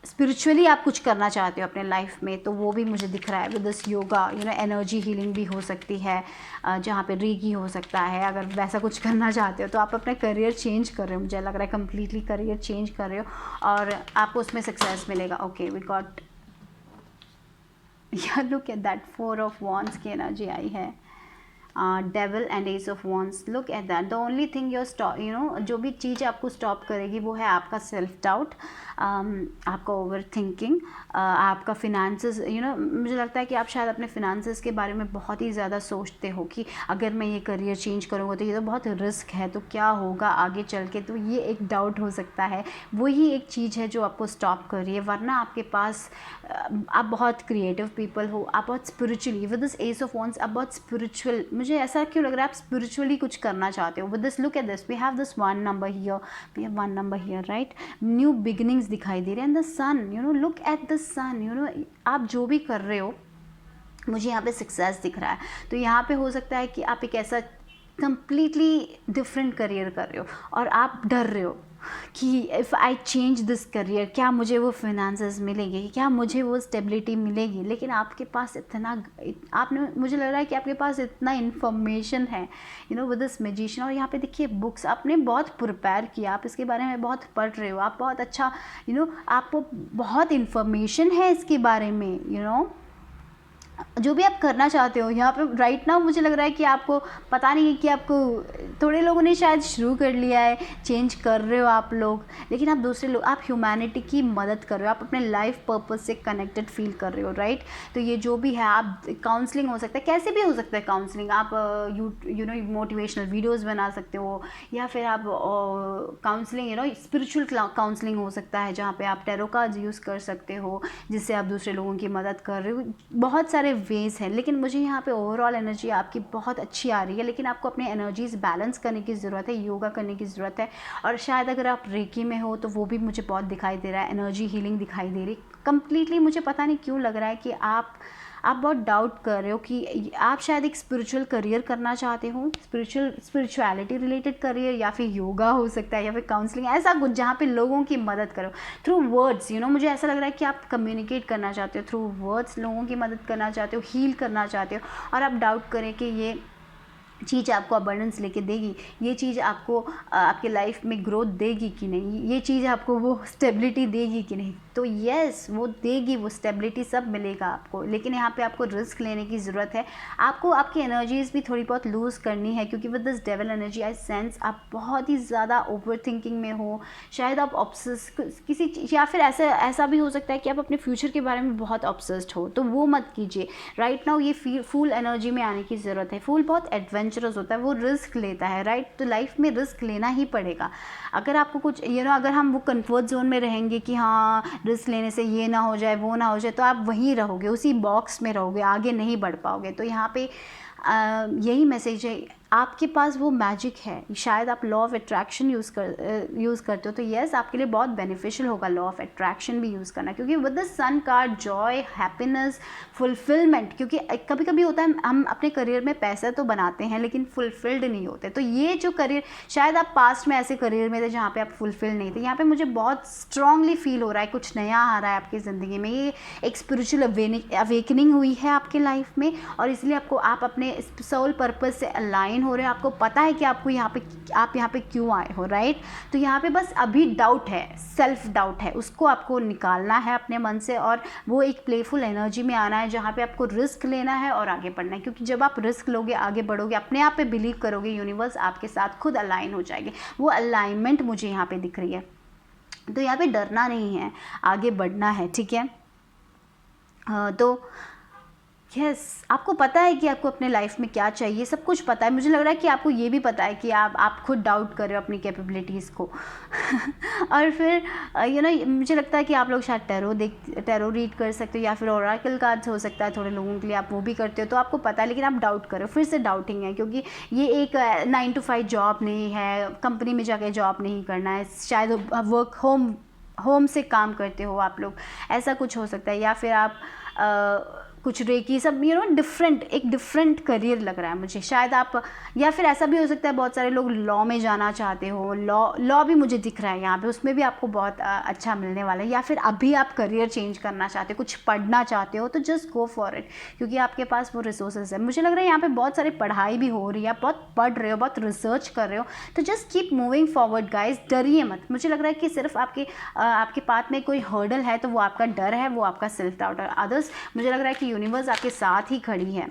A: स्पिरिचुअली आप कुछ करना चाहते हो अपने लाइफ में, तो वो भी मुझे दिख रहा है। With this yoga energy healing भी हो सकती है, जहाँ पे रेकी हो सकता है। अगर वैसा कुछ करना चाहते हो तो आप अपना करियर चेंज कर रहे हो, मुझे लग रहा है कम्प्लीटली करियर चेंज कर रहे हो, और आपको उसमें सक्सेस मिलेगा। Okay, we got, look at that 4 of Wands की एनर्जी आई है। Devil and ace of wands, look at that. The only thing your stop जो भी चीज़ आपको स्टॉप करेगी वो है आपका सेल्फ डाउट, आपका ओवर थिंकिंग, आपका फिनेंसेस। मुझे लगता है कि आप शायद अपने फिनेंसेस के बारे में बहुत ही ज़्यादा सोचते हो कि अगर मैं ये करियर चेंज करूँगा तो ये तो बहुत रिस्क है, तो क्या होगा आगे चल के। तो ये एक डाउट हो सकता है, वही एक चीज़ है जो आपको स्टॉप कर रही है। वरना आपके पास आप बहुत क्रिएटिव पीपल हो, आप बहुत spiritually, with this S of wands आप बहुत स्पिरिचुअल, मुझे ऐसा क्यों लग रहा है आप स्पिरिचुअली कुछ करना चाहते हो। With this, look at this, we have this 1 number here, we have 1 number here, right. New beginnings दिखाई दे रहे हैं। The sun, look at the sun, आप जो भी कर रहे हो मुझे यहाँ पे सक्सेस दिख रहा है। तो यहाँ पे हो सकता है कि आप एक ऐसा कंप्लीटली डिफरेंट करियर कर रहे हो, और आप डर रहे हो कि if I change this career, क्या मुझे वो फिनेंसेस मिलेंगे, क्या मुझे वो स्टेबिलिटी मिलेगी। लेकिन आपके पास मुझे लग रहा है कि आपके पास इतना इन्फॉर्मेशन है, विद दिस मैजिशियन। और यहाँ पे देखिए बुक्स आपने बहुत प्रिपेयर किया, आप इसके बारे में बहुत पढ़ रहे हो, आप बहुत अच्छा आपको बहुत इन्फॉर्मेशन है इसके बारे में, जो भी आप करना चाहते हो यहाँ पे राइट नाउ मुझे लग रहा है कि आपको पता नहीं है कि आपको, थोड़े लोगों ने शायद शुरू कर लिया है, चेंज कर रहे हो आप लोग, लेकिन आप दूसरे लोग, आप ह्यूमैनिटी की मदद कर रहे हो, आप अपने लाइफ पर्पस से कनेक्टेड फील कर रहे हो, राइट। तो ये जो भी है, आप काउंसलिंग हो सकता है, कैसे भी हो सकता है काउंसलिंग, आप यू नो मोटिवेशनल वीडियोज़ बना सकते हो, या फिर आप काउंसलिंग स्पिरिचुअल काउंसलिंग हो सकता है, जहाँ पे आप टैरो कार्ड्स यूज़ कर सकते हो, जिससे आप दूसरे लोगों की मदद कर रहे हो। बहुत सारे वेज हैं, लेकिन मुझे यहाँ पे ओवरऑल एनर्जी आपकी बहुत अच्छी आ रही है, लेकिन आपको अपने एनर्जीज बैलेंस करने की ज़रूरत है, योगा करने की ज़रूरत है, और शायद अगर आप रेकी में हो तो वो भी मुझे बहुत दिखाई दे रहा है, एनर्जी हीलिंग दिखाई दे रही कंप्लीटली। मुझे पता नहीं क्यों लग रहा है कि आप बहुत डाउट कर रहे हो कि आप शायद एक स्पिरिचुअल करियर करना चाहते हो, स्पिरिचुअलिटी रिलेटेड करियर, या फिर योगा हो सकता है, या फिर काउंसलिंग, ऐसा कुछ जहाँ पे लोगों की मदद करो थ्रू वर्ड्स। मुझे ऐसा लग रहा है कि आप कम्युनिकेट करना चाहते हो थ्रू वर्ड्स, लोगों की मदद करना चाहते हो, हील करना चाहते हो, और आप डाउट करें कि ये चीज़ आपको अबंडेंस लेके देगी, ये चीज़ आपको आपके लाइफ में ग्रोथ देगी कि नहीं, ये चीज़ आपको वो स्टेबिलिटी देगी कि नहीं। तो यस, वो देगी, वो स्टेबिलिटी सब मिलेगा आपको, लेकिन यहाँ पे आपको रिस्क लेने की ज़रूरत है। आपको आपकी एनर्जीज़ भी थोड़ी बहुत लूज़ करनी है, क्योंकि with this devil energy I sense आप बहुत ही ज़्यादा ओवर थिंकिंग में हो, शायद आप ऑब्सेस किसी, या फिर ऐसा भी हो सकता है कि आप अपने फ्यूचर के बारे में बहुत ऑब्सेस्ड हो, तो वो मत कीजिए। राइट नाउ ये फूल एनर्जी में आने की ज़रूरत है। फूल बहुत एडवेंचरस होता है, वो रिस्क लेता है, राइट। तो लाइफ में रिस्क लेना ही पड़ेगा। अगर आपको कुछ अगर हम वो कंफर्ट जोन में रहेंगे कि हाँ रिस्क लेने से ये ना हो जाए, वो ना हो जाए, तो आप वहीं रहोगे, उसी बॉक्स में रहोगे, आगे नहीं बढ़ पाओगे। तो यहाँ पे यही मैसेज है, आपके पास वो मैजिक है, शायद आप लॉ ऑफ अट्रैक्शन यूज़ करते हो, तो यस आपके लिए बहुत बेनिफिशियल होगा लॉ ऑफ अट्रैक्शन भी यूज़ करना, क्योंकि with the sun card joy, happiness, fulfilment, क्योंकि कभी कभी होता है हम अपने करियर में पैसा तो बनाते हैं लेकिन फुलफिल्ड नहीं होते। तो ये जो करियर, शायद आप पास्ट में ऐसे करियर में थे जहाँ पे आप फुलफिल नहीं थे, यहाँ पे मुझे बहुत स्ट्रांगली फील हो रहा है कुछ नया आ रहा है आपकी ज़िंदगी में, ये एक स्पिरिचुअल अवेकनिंग हुई है आपके लाइफ में, और इसलिए आप अपने सोल पर्पस से अलाइन हो रहे हो, आपको पता है कि आपको आप यहाँ पे क्यों आए हो, राइट। तो यहाँ पे बस अभी डाउट है, सेल्फ डाउट है, उसको आपको निकालना है अपने मन से, और वो एक प्लेफुल एनर्जी में आना है जहाँ पे आपको रिस्क लेना है और आगे बढ़ना है, क्योंकि जब आप रिस्क लोगे, आगे बढ़ोगे, अपने आप पे बिलीव करोगे, यूनिवर्स आपके साथ खुद अलाइन हो जाएगी। वो अलाइनमेंट मुझे यहाँ पे दिख रही है। तो यहाँ पे डरना नहीं है, आगे बढ़ना है, ठीक है। तो यस, आपको पता है कि आपको अपने लाइफ में क्या चाहिए, सब कुछ पता है। मुझे लग रहा है कि आपको ये भी पता है कि आप खुद डाउट कर रहे हो अपनी कैपेबिलिटीज़ को और फिर मुझे लगता है कि आप लोग शायद टैरो रीड कर सकते हो, या फिर ओरेकल कार्ड्स हो सकता है थोड़े लोगों के लिए, आप वो भी करते हो, तो आपको पता है, लेकिन आप डाउट कर रहे हो, फिर से डाउटिंग है, क्योंकि ये एक 9 to 5 जॉब नहीं है, कंपनी में जाके जॉब नहीं करना है, शायद वर्क होम से काम करते हो आप लोग, ऐसा कुछ हो सकता है, या फिर आप कुछ रेकी सब डिफरेंट करियर लग रहा है मुझे, शायद आप, या फिर ऐसा भी हो सकता है बहुत सारे लोग लॉ में जाना चाहते हो, लॉ भी मुझे दिख रहा है यहाँ पे, उसमें भी आपको बहुत अच्छा मिलने वाला है, या फिर अभी आप करियर चेंज करना चाहते हो, कुछ पढ़ना चाहते हो, तो जस्ट गो फॉर इट, क्योंकि आपके पास वो रिसोर्सेज है। मुझे लग रहा है यहाँ पे बहुत सारी पढ़ाई भी हो रही है, आप बहुत पढ़ रहे हो, बहुत रिसर्च कर रहे हो, तो just keep moving forward guys, डरिए मत। मुझे लग रहा है कि सिर्फ आपके पाथ में कोई हर्डल है तो वो आपका डर है, वो आपका सेल्फ डाउट है। अदर्स मुझे लग रहा है कि यूनिवर्स आपके साथ ही खड़ी है।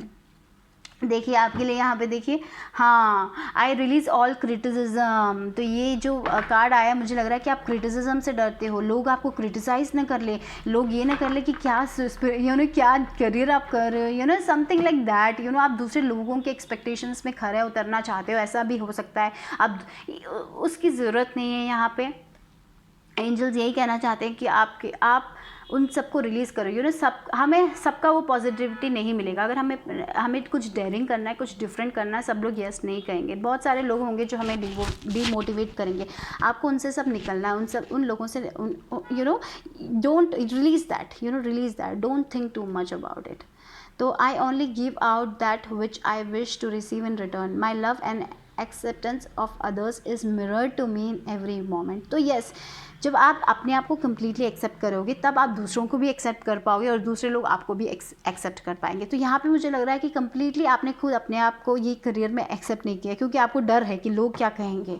A: देखिए आपके लिए यहाँ पे देखिए, हाँ, आई रिलीज ऑल क्रिटिसिज्म। तो ये जो कार्ड आया, मुझे लग रहा है कि आप क्रिटिसिज्म से डरते हो, लोग आपको क्रिटिसाइज ना कर ले, लोग ये ना कर ले कि क्या क्या करियर आप कर रहे हो, समथिंग लाइक दैट, आप दूसरे लोगों के एक्सपेक्टेशंस में खरे उतरना चाहते हो, ऐसा भी हो सकता है। अब उसकी ज़रूरत नहीं है। यहाँ पे एंजल्स यही कहना चाहते हैं कि आप उन सबको रिलीज़ करो, हमें सबका वो पॉजिटिविटी नहीं मिलेगा। अगर हमें कुछ डेयरिंग करना है, कुछ डिफरेंट करना है, सब लोग यस नहीं कहेंगे। बहुत सारे लोग होंगे जो हमें डीमोटिवेट करेंगे, आपको उनसे सब निकलना है, उन लोगों से don't release that, don't think too much about it. तो I only give out that which I wish to receive in return, my love and acceptance of others is mirror to me in every moment. तो yes, जब आप अपने आप को completely accept करोगे तब आप दूसरों को भी एक्सेप्ट कर पाओगे और दूसरे लोग आपको भी एक्सेप्ट कर पाएंगे। तो यहाँ पे मुझे लग रहा है कि कम्प्लीटली आपने खुद अपने आप को ये करियर में एक्सेप्ट नहीं किया, क्योंकि आपको डर है कि लोग क्या कहेंगे,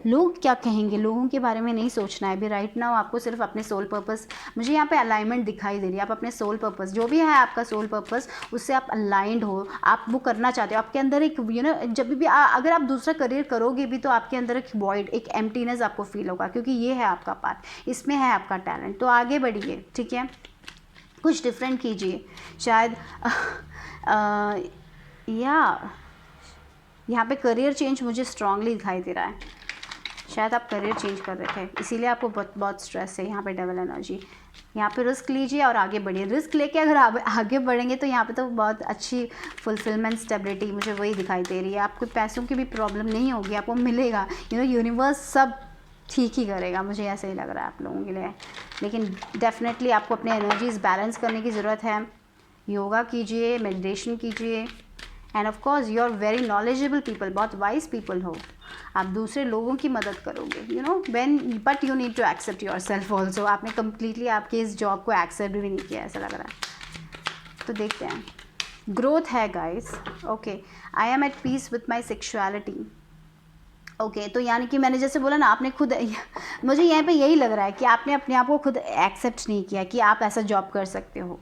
A: लोग क्या कहेंगे, लोगों के बारे में नहीं सोचना है अभी राइट नाउ। आपको सिर्फ अपने सोल पर्पस, मुझे यहाँ पे अलाइनमेंट दिखाई दे रही है, आप अपने सोल पर्पस जो भी है आपका सोल पर्पस, उससे आप अलाइंड हो, आप वो करना चाहते हो। आपके अंदर एक जब भी अगर आप दूसरा करियर करोगे भी तो आपके अंदर एक वॉइड, एक एम्प्टीनेस आपको फील होगा, क्योंकि ये है आपका पाथ, इसमें है आपका टैलेंट। तो आगे बढ़िए, ठीक है, कुछ डिफरेंट कीजिए। शायद या यहाँ पे करियर चेंज मुझे स्ट्रांगली दिखाई दे रहा है, शायद आप करियर चेंज कर रहे थे, इसीलिए आपको बहुत स्ट्रेस है। यहाँ पे डबल एनर्जी, यहाँ पे रिस्क लीजिए और आगे बढ़िए। रिस्क लेके अगर आप आगे बढ़ेंगे तो यहाँ पे तो बहुत अच्छी फुलफिलमेंट, स्टेबिलिटी मुझे वही दिखाई दे रही है। आपको पैसों की भी प्रॉब्लम नहीं होगी, आपको मिलेगा, यूनिवर्स सब ठीक ही करेगा, मुझे ऐसे ही लग रहा है आप लोगों के लिए। लेकिन डेफिनेटली आपको अपने एनर्जीज बैलेंस करने की ज़रूरत है। योगा कीजिए, मेडिटेशन कीजिए, and of course you are very knowledgeable people, बहुत वाइज पीपल हो, आप दूसरे लोगों की मदद करोगे, but you need to accept yourself also. आपने कम्प्लीटली आपके इस जॉब को एक्सेप्ट भी नहीं किया, ऐसा लग रहा है। तो देखते हैं, ग्रोथ है guys. Okay, I am at peace with my sexuality. Okay, तो यानी कि मैंने जैसे बोला ना, आपने खुद मुझे यहाँ पे यही लग रहा है कि आपने अपने आप को खुद एक्सेप्ट नहीं किया कि आप ऐसा जॉब कर सकते हो,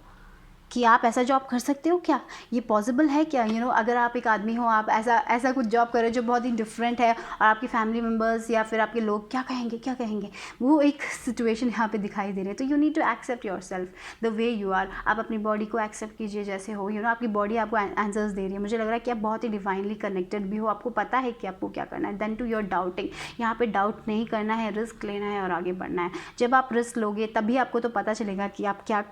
A: कि आप ऐसा जॉब कर सकते हो, क्या ये पॉसिबल है क्या? अगर आप एक आदमी हो, आप ऐसा कुछ जॉब कर रहे हो जो बहुत ही डिफरेंट है, और आपके फैमिली मेम्बर्स या फिर आपके लोग क्या कहेंगे, वो एक सिचुएशन यहाँ पे दिखाई दे रही है। तो you need to accept yourself the way you are. आप अपनी बॉडी को एक्सेप्ट कीजिए जैसे हो, आपकी बॉडी आपको आंसर्स दे रही है। मुझे लग रहा है कि आप बहुत ही डिवाइनली कनेक्टेड भी हो, आपको पता है कि आपको क्या करना है। देन टू योर डाउटिंग, यहाँ पे डाउट नहीं करना है, रिस्क लेना है और आगे बढ़ना है। जब आप रिस्क लोगे तभी आपको तो पता चलेगा कि आप क्या,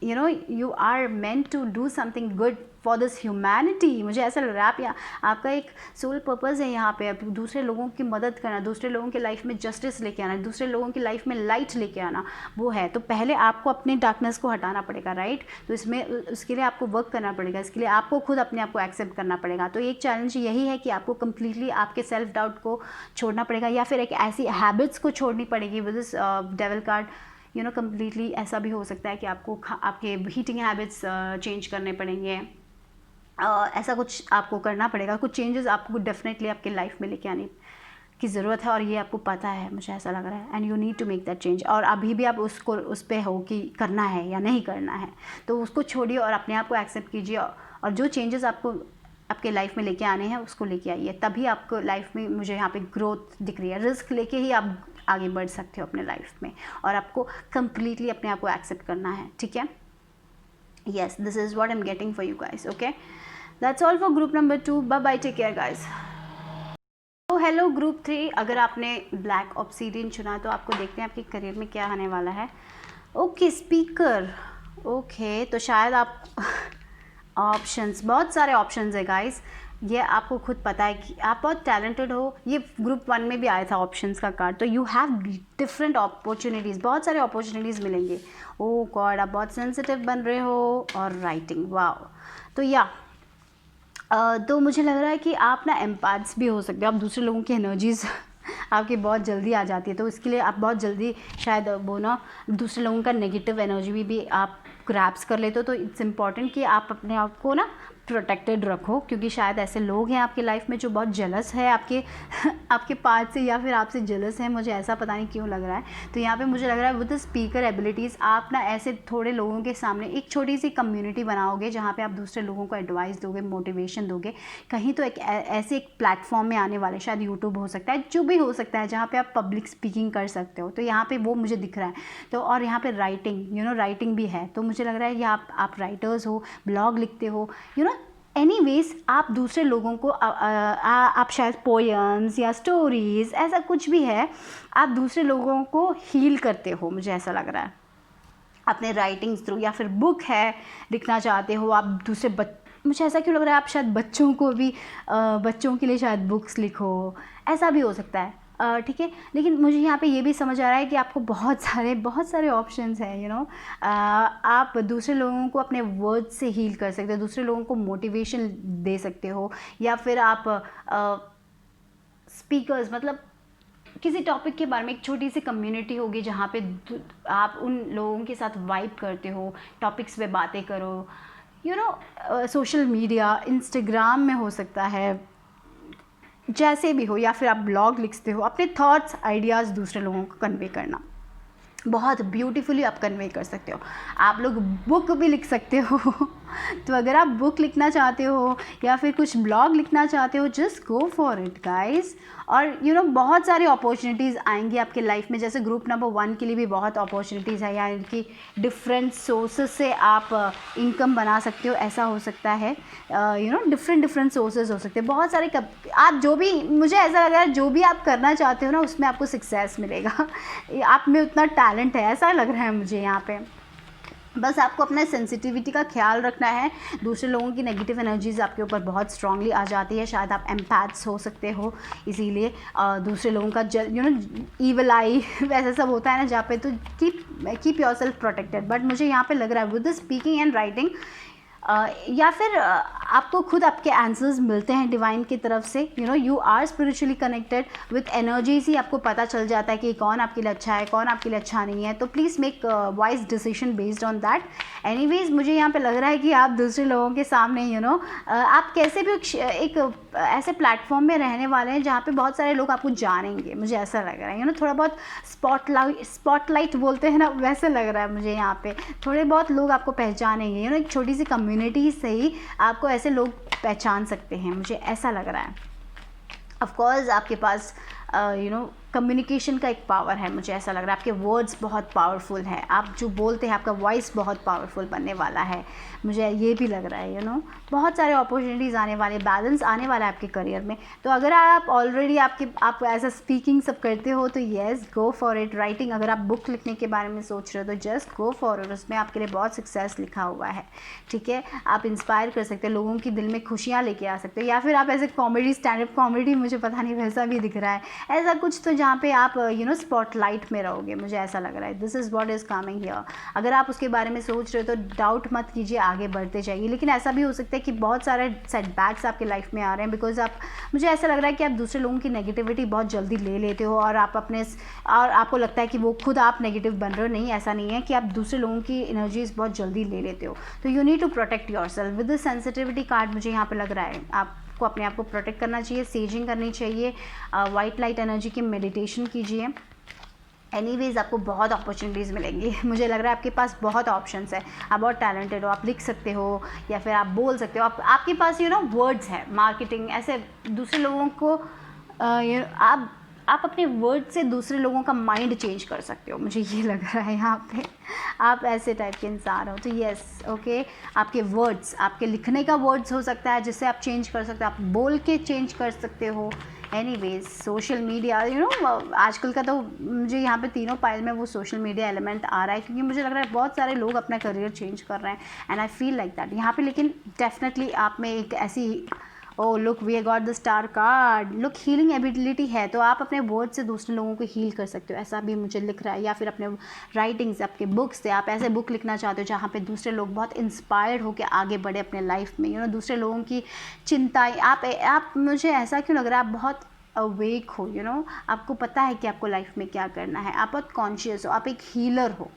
A: you are meant to do something good for this humanity। मुझे ऐसा लग रहा है आपका एक सोल पर्पस है यहाँ पे, दूसरे लोगों की मदद करना, दूसरे लोगों की लाइफ में जस्टिस लेके आना, दूसरे लोगों की लाइफ में लाइट लेके आना, वो है। तो पहले आपको अपने डार्कनेस को हटाना पड़ेगा, राइट? तो इसमें उसके लिए आपको वर्क करना पड़ेगा, इसके लिए आपको खुद अपने आप को एक्सेप्ट करना पड़ेगा। तो एक चैलेंज यही है कि आपको कम्प्लीटली आपके सेल्फ डाउट को छोड़ना पड़ेगा, या फिर एक ऐसी हैबिट्स को छोड़नी पड़ेगी with this devil card. Completely ऐसा भी हो सकता है कि आपको आपके हीटिंग हैबिट्स चेंज करने पड़ेंगे, ऐसा कुछ आपको करना पड़ेगा। कुछ चेंजेस आपको डेफिनेटली आपके लाइफ में लेके आने की ज़रूरत है, और ये आपको पता है, मुझे ऐसा लग रहा है, and you need to make that change. और अभी भी आप उस पर हो कि करना है या नहीं करना है, तो उसको छोड़िए और अपने आप को एक्सेप्ट कीजिए, और जो चेंजेस आपको आपके लाइफ में लेके आने हैं उसको लेके आइए, तभी आपको लाइफ में मुझे यहाँ पे ग्रोथ दिख रही है। रिस्क लेके ही आप आगे बढ़ सकते हो अपने लाइफ में, और आपको कंप्लीटली अपने आप को एक्सेप्ट करना है, ठीक है? Yes, this is what I am getting for you guys. Okay, that's all for group number 2। Bye bye, take care guys. तो हेलो ग्रुप 3, अगर आपने ब्लैक ऑब्सीडियन चुना तो आपको देखते हैं आपके करियर में क्या आने वाला है। Okay, speaker. ओके, तो शायद आप ऑप्शंस, बहुत सारे ऑप्शंस है गाइस, ये आपको खुद पता है कि आप बहुत टैलेंटेड हो। ये ग्रुप 1 में भी आया था ऑप्शंस का कार्ड। तो यू हैव डिफरेंट अपॉर्चुनिटीज़, बहुत सारे अपॉर्चुनिटीज़ मिलेंगे। ओह गॉड, आप बहुत सेंसिटिव बन रहे हो, और राइटिंग, वाओ। तो तो मुझे लग रहा है कि आप ना एम्पैथ्स भी हो सकते हो, आप दूसरे लोगों की एनर्जीज़ आपकी बहुत जल्दी आ जाती है, तो इसके लिए आप बहुत जल्दी शायद वो ना दूसरे लोगों का नेगेटिव एनर्जी भी आप ग्रैब्स कर लेते हो। तो इट्स इम्पॉर्टेंट कि आप अपने आप को ना प्रोटेक्टेड रखो, क्योंकि शायद ऐसे लोग हैं आपकी लाइफ में जो बहुत जेलस है आपके पार्ट से, या फिर आपसे जेलस है, मुझे ऐसा पता नहीं क्यों लग रहा है। तो यहाँ पे मुझे लग रहा है विद स्पीकर एबिलिटीज़ आप ना ऐसे थोड़े लोगों के सामने एक छोटी सी कम्युनिटी बनाओगे, जहाँ पे आप दूसरे लोगों को एडवाइस दोगे, मोटिवेशन दोगे। कहीं तो एक ऐसे एक प्लेटफॉर्म में आने वाले, शायद यूट्यूब हो सकता है, जो भी हो सकता है, जहाँ पे आप पब्लिक स्पीकिंग कर सकते हो। तो यहाँ पे वो मुझे दिख रहा है। तो और यहाँ पे राइटिंग, राइटिंग भी है। तो मुझे लग रहा है कि आप राइटर्स हो, ब्लॉग लिखते हो, एनीवेज आप दूसरे लोगों को आप शायद पोएम्स या स्टोरीज़, ऐसा कुछ भी है, आप दूसरे लोगों को हील करते हो, मुझे ऐसा लग रहा है, अपने राइटिंग्स थ्रू, या फिर बुक है लिखना चाहते हो आप दूसरे मुझे ऐसा क्यों लग रहा है आप शायद बच्चों को भी बच्चों के लिए शायद बुक्स लिखो, ऐसा भी हो सकता है, ठीक है। लेकिन मुझे यहाँ पे ये भी समझ आ रहा है कि आपको बहुत सारे ऑप्शंस हैं, आप दूसरे लोगों को अपने वर्ड्स से हील कर सकते हो, दूसरे लोगों को मोटिवेशन दे सकते हो, या फिर आप स्पीकर्स, मतलब किसी टॉपिक के बारे में एक छोटी सी कम्युनिटी होगी जहाँ पे आप उन लोगों के साथ वाइब करते हो, टॉपिक्स पे बातें करो, सोशल मीडिया, इंस्टाग्राम में हो सकता है, जैसे भी हो, या फिर आप ब्लॉग लिखते हो, अपने थॉट्स आइडियाज़ दूसरे लोगों को कन्वे करना बहुत ब्यूटीफुली आप कन्वे कर सकते हो। आप लोग बुक भी लिख सकते हो तो अगर आप बुक लिखना चाहते हो या फिर कुछ ब्लॉग लिखना चाहते हो, just go for it guys. और बहुत सारी अपॉर्चुनिटीज़ आएंगी आपके लाइफ में। जैसे ग्रुप नंबर 1 के लिए भी बहुत अपॉर्चुनिटीज़ है, यानी कि डिफरेंट सोर्सेज से आप इनकम बना सकते हो, ऐसा हो सकता है। डिफरेंट सोर्सेज हो सकते हैं, बहुत सारे। आप जो भी, मुझे ऐसा लग रहा है जो भी आप करना चाहते हो ना, उसमें आपको सक्सेस मिलेगा आप में उतना टैलेंट है, ऐसा लग रहा है मुझे यहाँ पे। बस आपको अपना सेंसिटिविटी का ख्याल रखना है। दूसरे लोगों की नेगेटिव एनर्जीज आपके ऊपर बहुत स्ट्रांगली आ जाती है, शायद आप एम्पैथ्स हो सकते हो, इसीलिए दूसरे लोगों का ईवल आई वैसा सब होता है ना जहाँ पे, तो keep your self protected. But मुझे यहाँ पे लग रहा है विद स्पीकिंग एंड राइटिंग, या फिर आपको खुद आपके आंसर्स मिलते हैं डिवाइन की तरफ से। You are spiritually connected with energies ही आपको पता चल जाता है कि कौन आपके लिए अच्छा है, कौन आपके लिए अच्छा नहीं है। तो please make wise decision based on that. Anyways, मुझे यहाँ पे लग रहा है कि आप दूसरे लोगों के सामने आप कैसे भी एक ऐसे प्लेटफॉर्म में रहने वाले हैं जहाँ पे बहुत सारे लोग आपको जानेंगे, मुझे ऐसा लग रहा है। थोड़ा बहुत स्पॉटलाइट बोलते हैं ना, वैसे लग रहा है मुझे यहाँ पे। थोड़े बहुत लोग आपको पहचानेंगे, एक छोटी सी कम्युनिटी से ही आपको ऐसे लोग पहचान सकते हैं, मुझे ऐसा लग रहा है। ऑफ कोर्स आपके पास कम्युनिकेशन का एक पावर है, मुझे ऐसा लग रहा है। आपके वर्ड्स बहुत पावरफुल हैं, आप जो बोलते हैं आपका वॉइस बहुत पावरफुल बनने वाला है, मुझे ये भी लग रहा है। बहुत सारे अपॉर्चुनिटीज़ आने वाले, बैलेंस आने वाला है आपके करियर में। तो अगर आप ऑलरेडी आप ऐसा स्पीकिंग सब करते हो तो yes, go for it. Writing, अगर आप बुक लिखने के बारे में सोच रहे हो तो जस्ट गो फॉर इट, उसमें आपके लिए बहुत सक्सेस लिखा हुआ है, ठीक है। आप इंस्पायर कर सकते हो, लोगों की दिल में खुशियाँ लेके आ सकते हो। या फिर आप ऐसे कॉमेडी, स्टैंड अप कॉमेडी, मुझे पता नहीं वैसा भी दिख रहा है, ऐसा कुछ तो जहाँ पे आप स्पॉटलाइट में रहोगे, मुझे ऐसा लग रहा है। This is what is coming here. अगर आप उसके बारे में सोच रहे हो तो डाउट मत कीजिए, आगे बढ़ते जाइए। लेकिन ऐसा भी हो सकता है कि बहुत सारे सेटबैक्स आपके लाइफ में आ रहे हैं, बिकॉज मुझे ऐसा लग रहा है कि आप दूसरे लोगों की नेगेटिविटी बहुत जल्दी ले लेते हो, और आपको लगता है कि वो खुद आप नेगेटिव बन रहे हो। नहीं, ऐसा नहीं है, कि आप दूसरे लोगों की एनर्जीज बहुत जल्दी ले लेते हो। तो you need to protect yourself with the sensitivity card. मुझे यहाँ पे लग रहा है आपको अपने आप को प्रोटेक्ट करना चाहिए, सेजिंग करनी चाहिए, वाइट लाइट एनर्जी की मेडिटेशन कीजिए। एनीवेज, आपको बहुत अपॉर्चुनिटीज़ मिलेंगी। मुझे लग रहा है आपके पास बहुत ऑप्शंस है, आप बहुत टैलेंटेड हो, आप लिख सकते हो या फिर आप बोल सकते हो, आपके पास वर्ड्स है, मार्केटिंग, ऐसे दूसरे लोगों को आप अपने वर्ड से दूसरे लोगों का माइंड चेंज कर सकते हो, मुझे ये लग रहा है यहाँ पे आप ऐसे टाइप के इंसान हो। तो येस, ओके, आपके वर्ड्स, आपके लिखने का वर्ड्स हो सकता है जिससे आप चेंज कर सकते हो, आप बोल के चेंज कर सकते हो। एनीवेज, सोशल मीडिया, आजकल का तो मुझे यहाँ पे तीनों पाइल में वो सोशल मीडिया एलिमेंट आ रहा है, क्योंकि मुझे लग रहा है बहुत सारे लोग अपना करियर चेंज कर रहे हैं, and I feel like that यहाँ पे। लेकिन डेफिनेटली आप में एक ऐसी, oh look, we got the star card, look, healing ability है, तो आप अपने वर्ड से दूसरे लोगों को हील कर सकते हो, ऐसा भी मुझे लिख रहा है। या फिर अपने राइटिंग से, आपके बुक्स से, आप ऐसे बुक लिखना चाहते हो जहाँ पे दूसरे लोग बहुत इंस्पायर्ड होकर आगे बढ़े अपने लाइफ में। दूसरे लोगों की चिंताएँ, आप मुझे ऐसा क्यों लग रहा है आप बहुत अवेक हो, आपको पता है कि आपको लाइफ में क्या करना है, आप बहुत कॉन्शियस हो, आप एक हीलर हो।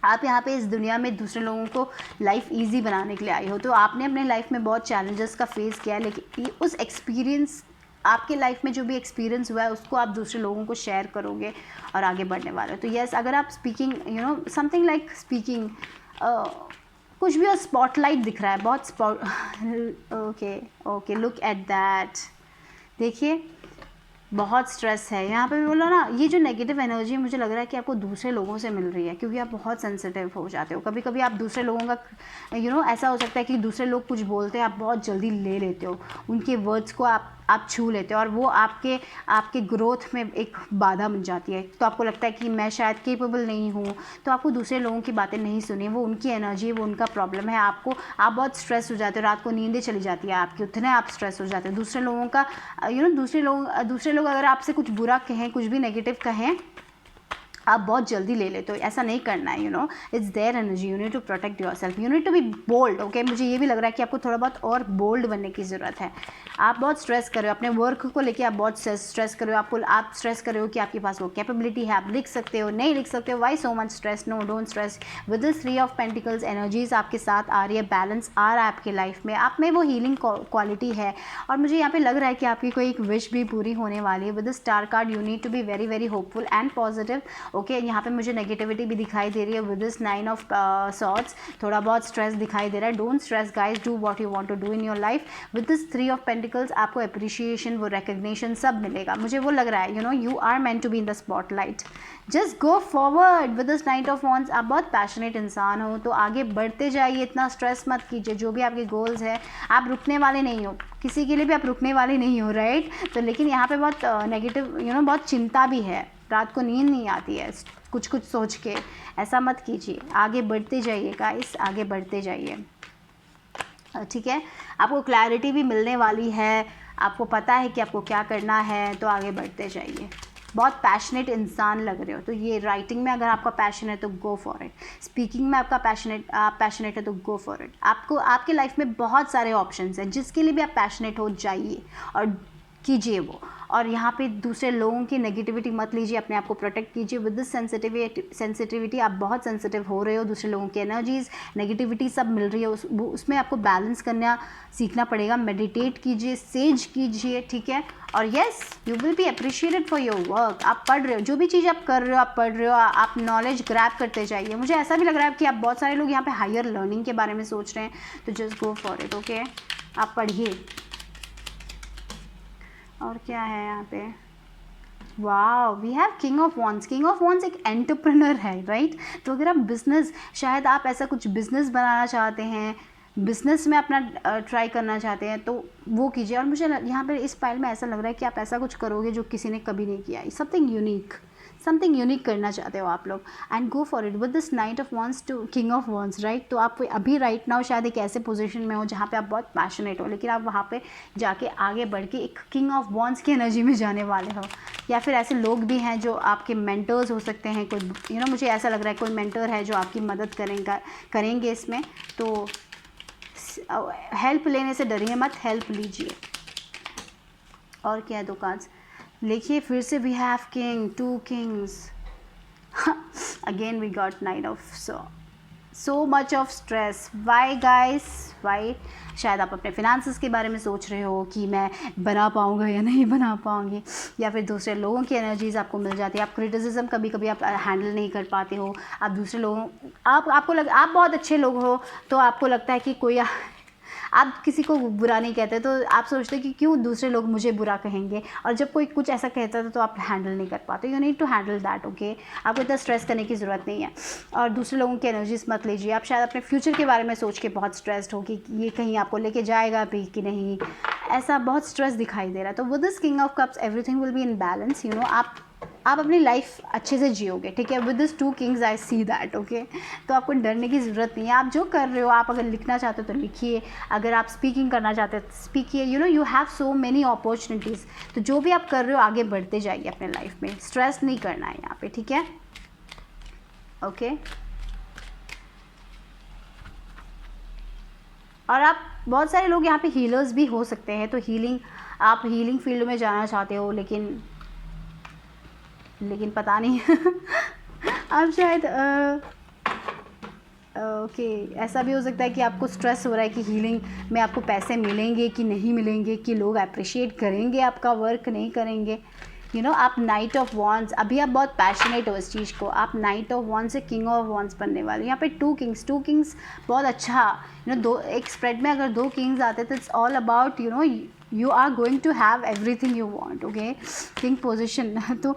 A: आप यहाँ पे इस दुनिया में दूसरे लोगों को लाइफ इजी बनाने के लिए आई हो। तो आपने अपने लाइफ में बहुत चैलेंजेस का फेस किया है, लेकिन उस एक्सपीरियंस, आपके लाइफ में जो भी एक्सपीरियंस हुआ है उसको आप दूसरे लोगों को शेयर करोगे और आगे बढ़ने वाले हो। तो यस, अगर आप स्पीकिंग, समथिंग लाइक स्पीकिंग, कुछ भी, और स्पॉटलाइट दिख रहा है बहुत ओके, लुक एट दैट, देखिए बहुत स्ट्रेस है यहाँ पे भी। बोला ना, ये जो नेगेटिव एनर्जी है, मुझे लग रहा है कि आपको दूसरे लोगों से मिल रही है, क्योंकि आप बहुत सेंसिटिव हो जाते हो। कभी कभी आप दूसरे लोगों का ऐसा हो सकता है कि दूसरे लोग कुछ बोलते हैं, आप बहुत जल्दी ले लेते हो, उनके वर्ड्स को आप छू लेते हो, और वो आपके ग्रोथ में एक बाधा बन जाती है। तो आपको लगता है कि मैं शायद केपेबल नहीं हूँ, तो आपको दूसरे लोगों की बातें नहीं सुनी, वो उनकी एनर्जी, वो उनका प्रॉब्लम है। आप बहुत स्ट्रेस हो जाते हो, रात को नींदें चली जाती है आपकी, उतने आप स्ट्रेस हो जाते हो। दूसरे लोगों का दूसरे लोग अगर आपसे कुछ बुरा कहें, कुछ भी नेगेटिव कहें, आप बहुत जल्दी ले लेते हो। ऐसा नहीं करना है, it's their energy, you need to protect yourself, you need to be bold. Okay, मुझे ये भी लग रहा है कि आपको थोड़ा बहुत और बोल्ड बनने की ज़रूरत है। आप बहुत स्ट्रेस कर रहे हो अपने वर्क को लेके, आप बहुत स्ट्रेस कर रहे हो, आप स्ट्रेस कर रहे हो कि आपके पास वो कैपेबिलिटी है, आप लिख सकते हो, नहीं लिख सकते हो, why so much stress, no don't stress. With this 3 of pentacles energies आपके साथ आ रही है, बैलेंस आ रहा है आपके लाइफ में, आप में वो हीलिंग क्वालिटी है, और मुझे यहाँ पे लग रहा है कि आपकी कोई एक विश भी पूरी होने वाली है। With the star card you need to be very very hopeful and positive. Okay, यहाँ पे मुझे नेगेटिविटी भी दिखाई दे रही है। विद दिस 9 ऑफ सॉर्ड्स थोड़ा बहुत स्ट्रेस दिखाई दे रहा है। Don't stress guys, do what you want to do in your life. With this 3 of pentacles आपको अप्रिशिएशन, वो रिकग्निशन सब मिलेगा। मुझे वो लग रहा है, you know, you are meant to be in the spotlight, just go forward. With this 9 of wands आप बहुत पैशनेट इंसान हो, तो आगे बढ़ते जाइए, इतना स्ट्रेस मत कीजिए। जो भी आपके गोल्स है, आप रुकने वाले नहीं हो, किसी के लिए भी आप रुकने वाले नहीं हो, राइट। तो लेकिन यहाँ पे बहुत नेगेटिव, यू नो, बहुत चिंता भी है, रात को नींद नहीं आती है कुछ कुछ सोच के, ऐसा मत कीजिए, आगे बढ़ते जाइए गाइस, आगे बढ़ते जाइए, ठीक है। आपको क्लैरिटी भी मिलने वाली है, आपको पता है कि आपको क्या करना है, तो आगे बढ़ते जाइए। बहुत पैशनेट इंसान लग रहे हो, तो ये राइटिंग में अगर आपका पैशन है तो गो फॉर इट, स्पीकिंग में आपका पैशनेट है तो गो फॉर इट। आपको आपके लाइफ में बहुत सारे ऑप्शंस हैं, जिसके लिए भी आप पैशनेट हो जाइए और कीजिए वो। और यहाँ पे दूसरे लोगों की नेगेटिविटी मत लीजिए, अपने आप को प्रोटेक्ट कीजिए। विद दिस सेंसिटिविटी आप बहुत सेंसिटिव हो रहे हो, दूसरे लोगों की एनर्जीज, नेगेटिविटी सब मिल रही है, उसमें आपको बैलेंस करना सीखना पड़ेगा। मेडिटेट कीजिए, सेज कीजिए, ठीक है। और yes, you will be appreciated for your work. आप पढ़ रहे हो, जो भी चीज़ आप कर रहे हो, आप पढ़ रहे हो, आप नॉलेज ग्रैब करते जाइए। मुझे ऐसा भी लग रहा है कि आप बहुत सारे लोग यहाँ पे हायर लर्निंग के बारे में सोच रहे हैं, तो just go for it, okay. आप पढ़िए। और क्या है यहाँ पे, वाह, we have king of wands. King of wands एक एंटरप्रेन्योर है, राइट। तो अगर आप बिजनेस, शायद आप ऐसा कुछ बिजनेस बनाना चाहते हैं, बिजनेस में अपना ट्राई करना चाहते हैं, तो वो कीजिए। और मुझे यहाँ पे इस फाइल में ऐसा लग रहा है कि आप ऐसा कुछ करोगे जो किसी ने कभी नहीं किया, समथिंग यूनिक करना चाहते हो आप लोग, and go for it. With this 9 of wands to king of wands, right. तो आप अभी राइट नाउ शायद एक ऐसे पोजीशन में हो जहाँ पे आप बहुत पैशनेट हो, लेकिन आप वहाँ पे जाके आगे बढ़ के एक किंग ऑफ वॉन्ड्स की एनर्जी में जाने वाले हो। या फिर ऐसे लोग भी हैं जो आपके मेंटर्स हो सकते हैं, कोई, यू नो, मुझे ऐसा लग रहा है कोई मेंटर है जो आपकी मदद करेंगे इसमें। तो हेल्प लेने से डरिए मत, हेल्प लीजिए। और क्या है, दो कार्ड्स लिखिए फिर से। We have king, 2 kings, again we got 9 of so much of stress. Why guys, why? शायद आप अपने फिनांसेस के बारे में सोच रहे हो कि मैं बना पाऊँगा या नहीं बना पाऊँगी, या फिर दूसरे लोगों की एनर्जीज़ आपको मिल जाती है। आप क्रिटिसिज्म कभी कभी आप हैंडल नहीं कर पाते हो, आप दूसरे लोगों, आप बहुत अच्छे लोग हो, तो आपको लगता है कि कोई, आप किसी को बुरा नहीं कहते, तो आप सोचते हैं कि क्यों दूसरे लोग मुझे बुरा कहेंगे, और जब कोई कुछ ऐसा कहता है तो आप हैंडल नहीं कर पाते। You need to handle that, okay. आपको इतना स्ट्रेस करने की ज़रूरत नहीं है, और दूसरे लोगों की एनर्जीज मत लीजिए। आप शायद अपने फ्यूचर के बारे में सोच के बहुत स्ट्रेस्ड हो कि ये कहीं आपको लेके जाएगा भी कि नहीं, ऐसा बहुत स्ट्रेस दिखाई दे रहा है। तो with this king of cups everything will be in balance, you know. आप अपनी लाइफ अच्छे से जियोगे, ठीक है। With this 2 Kings I see that, okay. तो आपको डरने की ज़रूरत नहीं है। आप जो कर रहे हो, आप अगर लिखना चाहते हो तो लिखिए, अगर आप स्पीकिंग करना चाहते हो तो स्पीकिए, you know, you have so many opportunities. तो जो भी आप कर रहे हो, आगे बढ़ते जाइए अपने लाइफ में, स्ट्रेस नहीं करना है यहाँ पे, ठीक है, ओके। और आप, बहुत सारे लोग यहाँ पे हीलर्स भी हो सकते हैं, तो आप हीलिंग फील्ड में जाना चाहते हो, लेकिन पता नहीं आप शायद ओके, ऐसा भी हो सकता है कि आपको स्ट्रेस हो रहा है कि हीलिंग में आपको पैसे मिलेंगे कि नहीं मिलेंगे, कि लोग अप्रिशिएट करेंगे आपका वर्क, नहीं करेंगे, यू नो। आप नाइट ऑफ वॉन्ड्स, अभी आप बहुत पैशनेट हो इस चीज़ को, आप नाइट ऑफ वॉन्ड्स से किंग ऑफ वॉन्ड्स बनने वाले। यहाँ पे 2 किंग्स बहुत अच्छा, यू नो, एक स्प्रेड में अगर 2 किंग्स आते तो it's all about, you know, you are going to have everything you want, okay, king position. तो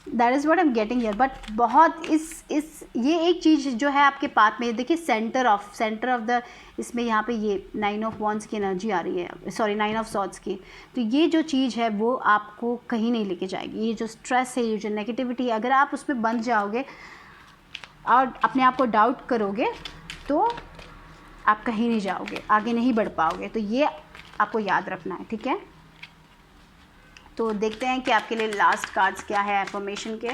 A: that is what I am getting here. But बहुत ये एक चीज़ जो है आपके पाथ में, देखिए सेंटर ऑफ द, इसमें यहाँ पे ये 9 ऑफ वॉन्ड्स की एनर्जी आ रही है, सॉरी 9 ऑफ सॉर्ड्स की। तो ये जो चीज़ है वो आपको कहीं नहीं लेके जाएगी। ये जो स्ट्रेस है, ये जो नेगेटिविटी है, अगर आप उसमें बंध जाओगे और अपने आप को डाउट करोगे, तो आप कहीं नहीं जाओगे, आगे नहीं बढ़ पाओगे। तो ये आपको याद रखना है, ठीक है। तो देखते हैं कि आपके लिए लास्ट कार्ड्स क्या है एफर्मेशन के।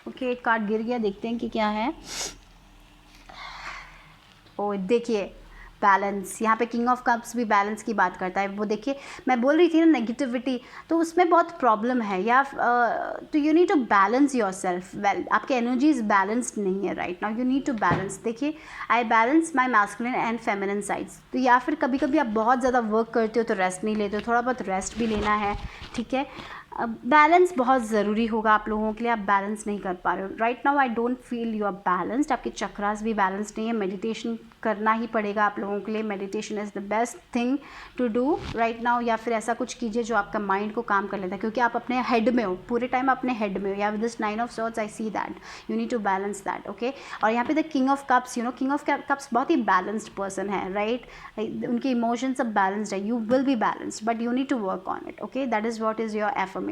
A: ओके, एक कार्ड गिर गया, देखते हैं कि क्या है। ओ देखिए, बैलेंस। यहाँ पे किंग ऑफ कप्स भी बैलेंस की बात करता है। वो देखिए मैं बोल रही थी ना नेगेटिविटी, तो उसमें बहुत प्रॉब्लम है, या तो you need to balance yourself well. आपकी एनर्जीज बैलेंस्ड नहीं है right now, you need to balance. देखिए I balance my masculine and feminine sides. तो या फिर कभी कभी आप बहुत ज़्यादा वर्क करते हो तो रेस्ट नहीं लेते हो, थोड़ा बहुत रेस्ट भी लेना है, ठीक है। बैलेंस बहुत ज़रूरी होगा आप लोगों के लिए, आप बैलेंस नहीं कर पा रहे हो right now. I don't feel you are balanced. आपके चक्रास भी बैलेंस्ड नहीं है। मेडिटेशन करना ही पड़ेगा आप लोगों के लिए। Meditation is the best thing to do right now. या फिर ऐसा कुछ कीजिए जो आपका माइंड को काम कर लेता है, क्योंकि आप अपने हेड में हो पूरे टाइम, अपने हेड में हो। या with this 9 of swords I see that you need to balance that, okay. और यहाँ पे the king of cups, you know king of cups बहुत ही बैलेंस्ड पर्सन है राइट। उनके इमोशंस सब बैलेंस्ड है। You will be balanced but you need to work on it, okay. That is what is your affirmation.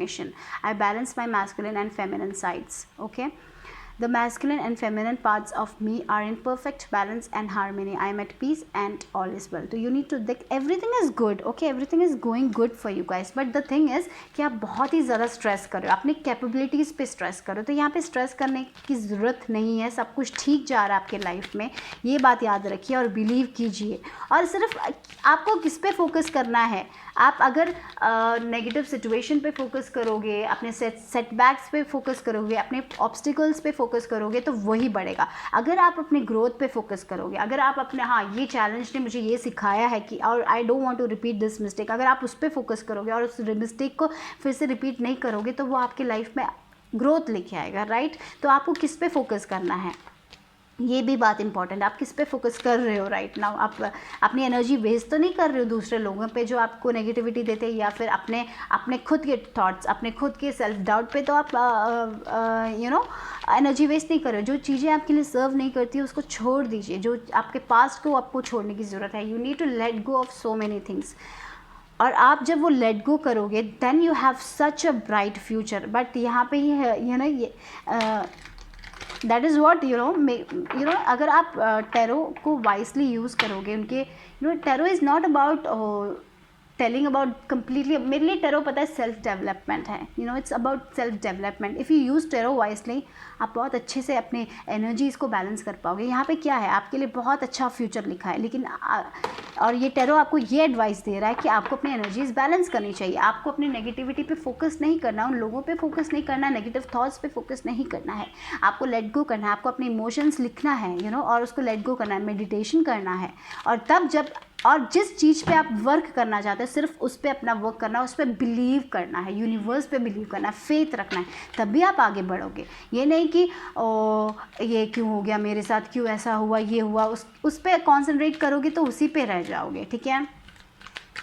A: I balance my masculine and feminine sides, okay. The masculine and feminine parts of me are in perfect balance and harmony. I am at peace and all is well. So you need to think everything is good, okay, everything is going good for you guys. But the thing is कि आप बहुत ही ज़्यादा stress कर रहे हो, अपनी capabilities पे stress करो। तो यहाँ पे स्ट्रेस करने की ज़रूरत नहीं है, सब कुछ ठीक जा रहा है आपके लाइफ में, ये बात याद रखिए और बिलीव कीजिए। और सिर्फ आपको किस पे फोकस करना है, आप अगर नेगेटिव सिचुएशन पे फोकस करोगे, अपने सेटबैक्स पे फोकस करोगे, अपने ऑब्स्टिकल्स पे फोकस करोगे तो वही बढ़ेगा। अगर आप अपने ग्रोथ पे फोकस करोगे, अगर आप अपने हाँ ये चैलेंज ने मुझे ये सिखाया है कि और I don't want to repeat this mistake, अगर आप उस पर फोकस करोगे और उस मिस्टेक को फिर से रिपीट नहीं करोगे तो वो आपके लाइफ में ग्रोथ लेके आएगा राइट। तो आपको किस पे फोकस करना है, ये भी बात इंपॉर्टेंट। आप किस पे फोकस कर रहे हो राइट नाउ। आप अपनी एनर्जी वेस्ट तो नहीं कर रहे हो दूसरे लोगों पे जो आपको नेगेटिविटी देते हैं, या फिर अपने खुद के थॉट्स, अपने खुद के सेल्फ डाउट पे तो आप यू नो एनर्जी वेस्ट नहीं कर रहे हो। जो चीज़ें आपके लिए सर्व नहीं करती उसको छोड़ दीजिए। जो आपके पास्ट को आपको छोड़ने की ज़रूरत है। You need to let go of so many things. और आप जब वो लेट गो करोगे then you have such a bright future. But यहाँ पे ये है ये ना ये that is what you know अगर आप टैरो को वाइसली यूज़ करोगे, उनके tarot is not about telling about completely. मेरे लिए टैरो पता है सेल्फ डेवलपमेंट है, it's about self development. If you use tarot wisely आप बहुत अच्छे से अपने एनर्जीज़ को बैलेंस कर पाओगे। यहाँ पे क्या है, आपके लिए बहुत अच्छा फ्यूचर लिखा है, लेकिन और ये टैरो आपको ये एडवाइस दे रहा है कि आपको अपनी एनर्जीज़ बैलेंस करनी चाहिए। आपको अपनी नेगेटिविटी पे फोकस नहीं करना, उन लोगों पे फोकस नहीं करना, नेगेटिव थॉट्स पे फोकस नहीं करना है। आपको लेट गो करना है, आपको अपने इमोशंस लिखना है और उसको लेट गो करना है, मेडिटेशन करना है। और जिस चीज़ पे आप वर्क करना चाहते हो सिर्फ उस पर अपना वर्क करना है, उस पर बिलीव करना है, यूनिवर्स पे बिलीव करना है, फेथ रखना है, तभी आप आगे बढ़ोगे। ये नहीं कि ये क्यों हो गया मेरे साथ, क्यों ऐसा हुआ, ये हुआ, उस पर कॉन्सेंट्रेट करोगे तो उसी पे रह जाओगे, ठीक है।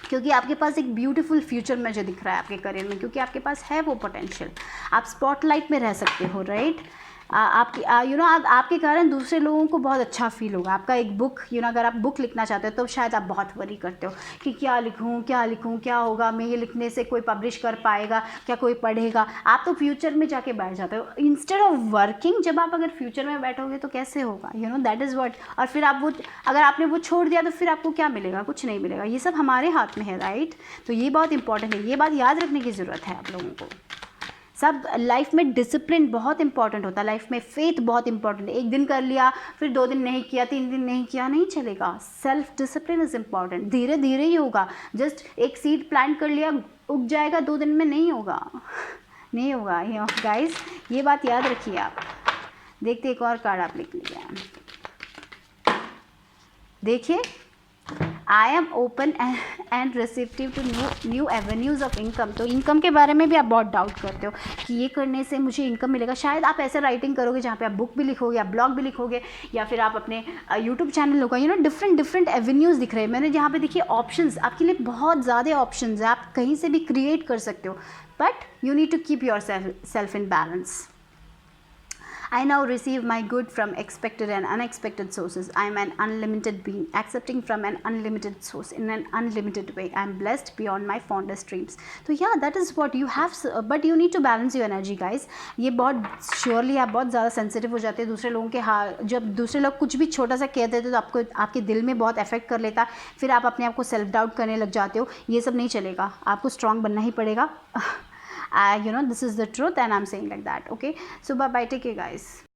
A: क्योंकि आपके पास एक ब्यूटीफुल फ्यूचर मुझे दिख रहा है आपके करियर में, क्योंकि आपके पास है वो पोटेंशियल। आप स्पॉटलाइट में रह सकते हो राइट। आपके कारण दूसरे लोगों को बहुत अच्छा फील होगा। आपका एक बुक अगर आप बुक लिखना चाहते हो तो शायद आप बहुत वरी करते हो कि क्या लिखूं, क्या होगा, मैं ये लिखने से कोई पब्लिश कर पाएगा क्या, कोई पढ़ेगा। आप तो फ्यूचर में जाके बैठ जाते हो इंस्टेड ऑफ वर्किंग। जब आप अगर फ्यूचर में बैठोगे तो कैसे होगा, दैट इज़ व्हाट। और फिर आप अगर आपने वो छोड़ दिया तो फिर आपको क्या मिलेगा, कुछ नहीं मिलेगा। ये सब हमारे हाथ में है राइट। तो ये बहुत इंपॉर्टेंट है, ये बात याद रखने की ज़रूरत है आप लोगों को। सब लाइफ में डिसिप्लिन बहुत इंपॉर्टेंट होता है, लाइफ में फेथ बहुत इंपॉर्टेंट है। एक दिन कर लिया फिर 2 दिन नहीं किया, 3 दिन नहीं किया, नहीं चलेगा। Self discipline is important. धीरे धीरे ही होगा। जस्ट एक सीड प्लांट कर लिया उग जाएगा 2 दिन में, नहीं होगा, नहीं होगा गाइस। ये बात याद रखिए आप। देखते एक और कार्ड आप लिख लीजिए। देखिए I am open and receptive to new avenues of income. तो इनकम के बारे में भी आप बहुत डाउट करते हो कि ये करने से मुझे इनकम मिलेगा। शायद आप ऐसे राइटिंग करोगे जहाँ पे आप बुक भी लिखोगे, आप ब्लॉग भी लिखोगे, या फिर आप अपने यूट्यूब चैनल होगा। डिफरेंट एवेन्यूज़ दिख रहे हैं मैंने। जहाँ पे देखिए ऑप्शंस आपके लिए बहुत ज़्यादा ऑप्शंस है, आप कहीं से भी क्रिएट कर सकते हो। But you need to keep yourself in balance. I now receive my good from expected and unexpected sources. I am an unlimited being, accepting from an unlimited source in an unlimited way. I am blessed beyond my fondest dreams. So yeah, that is what you have, but you need to balance your energy, guys. ये बहुत surely आप बहुत ज़्यादा sensitive हो जाते हैं दूसरे लोगों के जब दूसरे लोग कुछ भी छोटा सा कह देते तो आपको आपके दिल में बहुत अफेक्ट कर लेता, फिर आप अपने आप को सेल्फ डाउट करने लग जाते हो। ये सब नहीं चलेगा, आपको स्ट्रांग बनना ही पड़ेगा। this is the truth and I'm saying like that, okay. So bye bye, take care guys.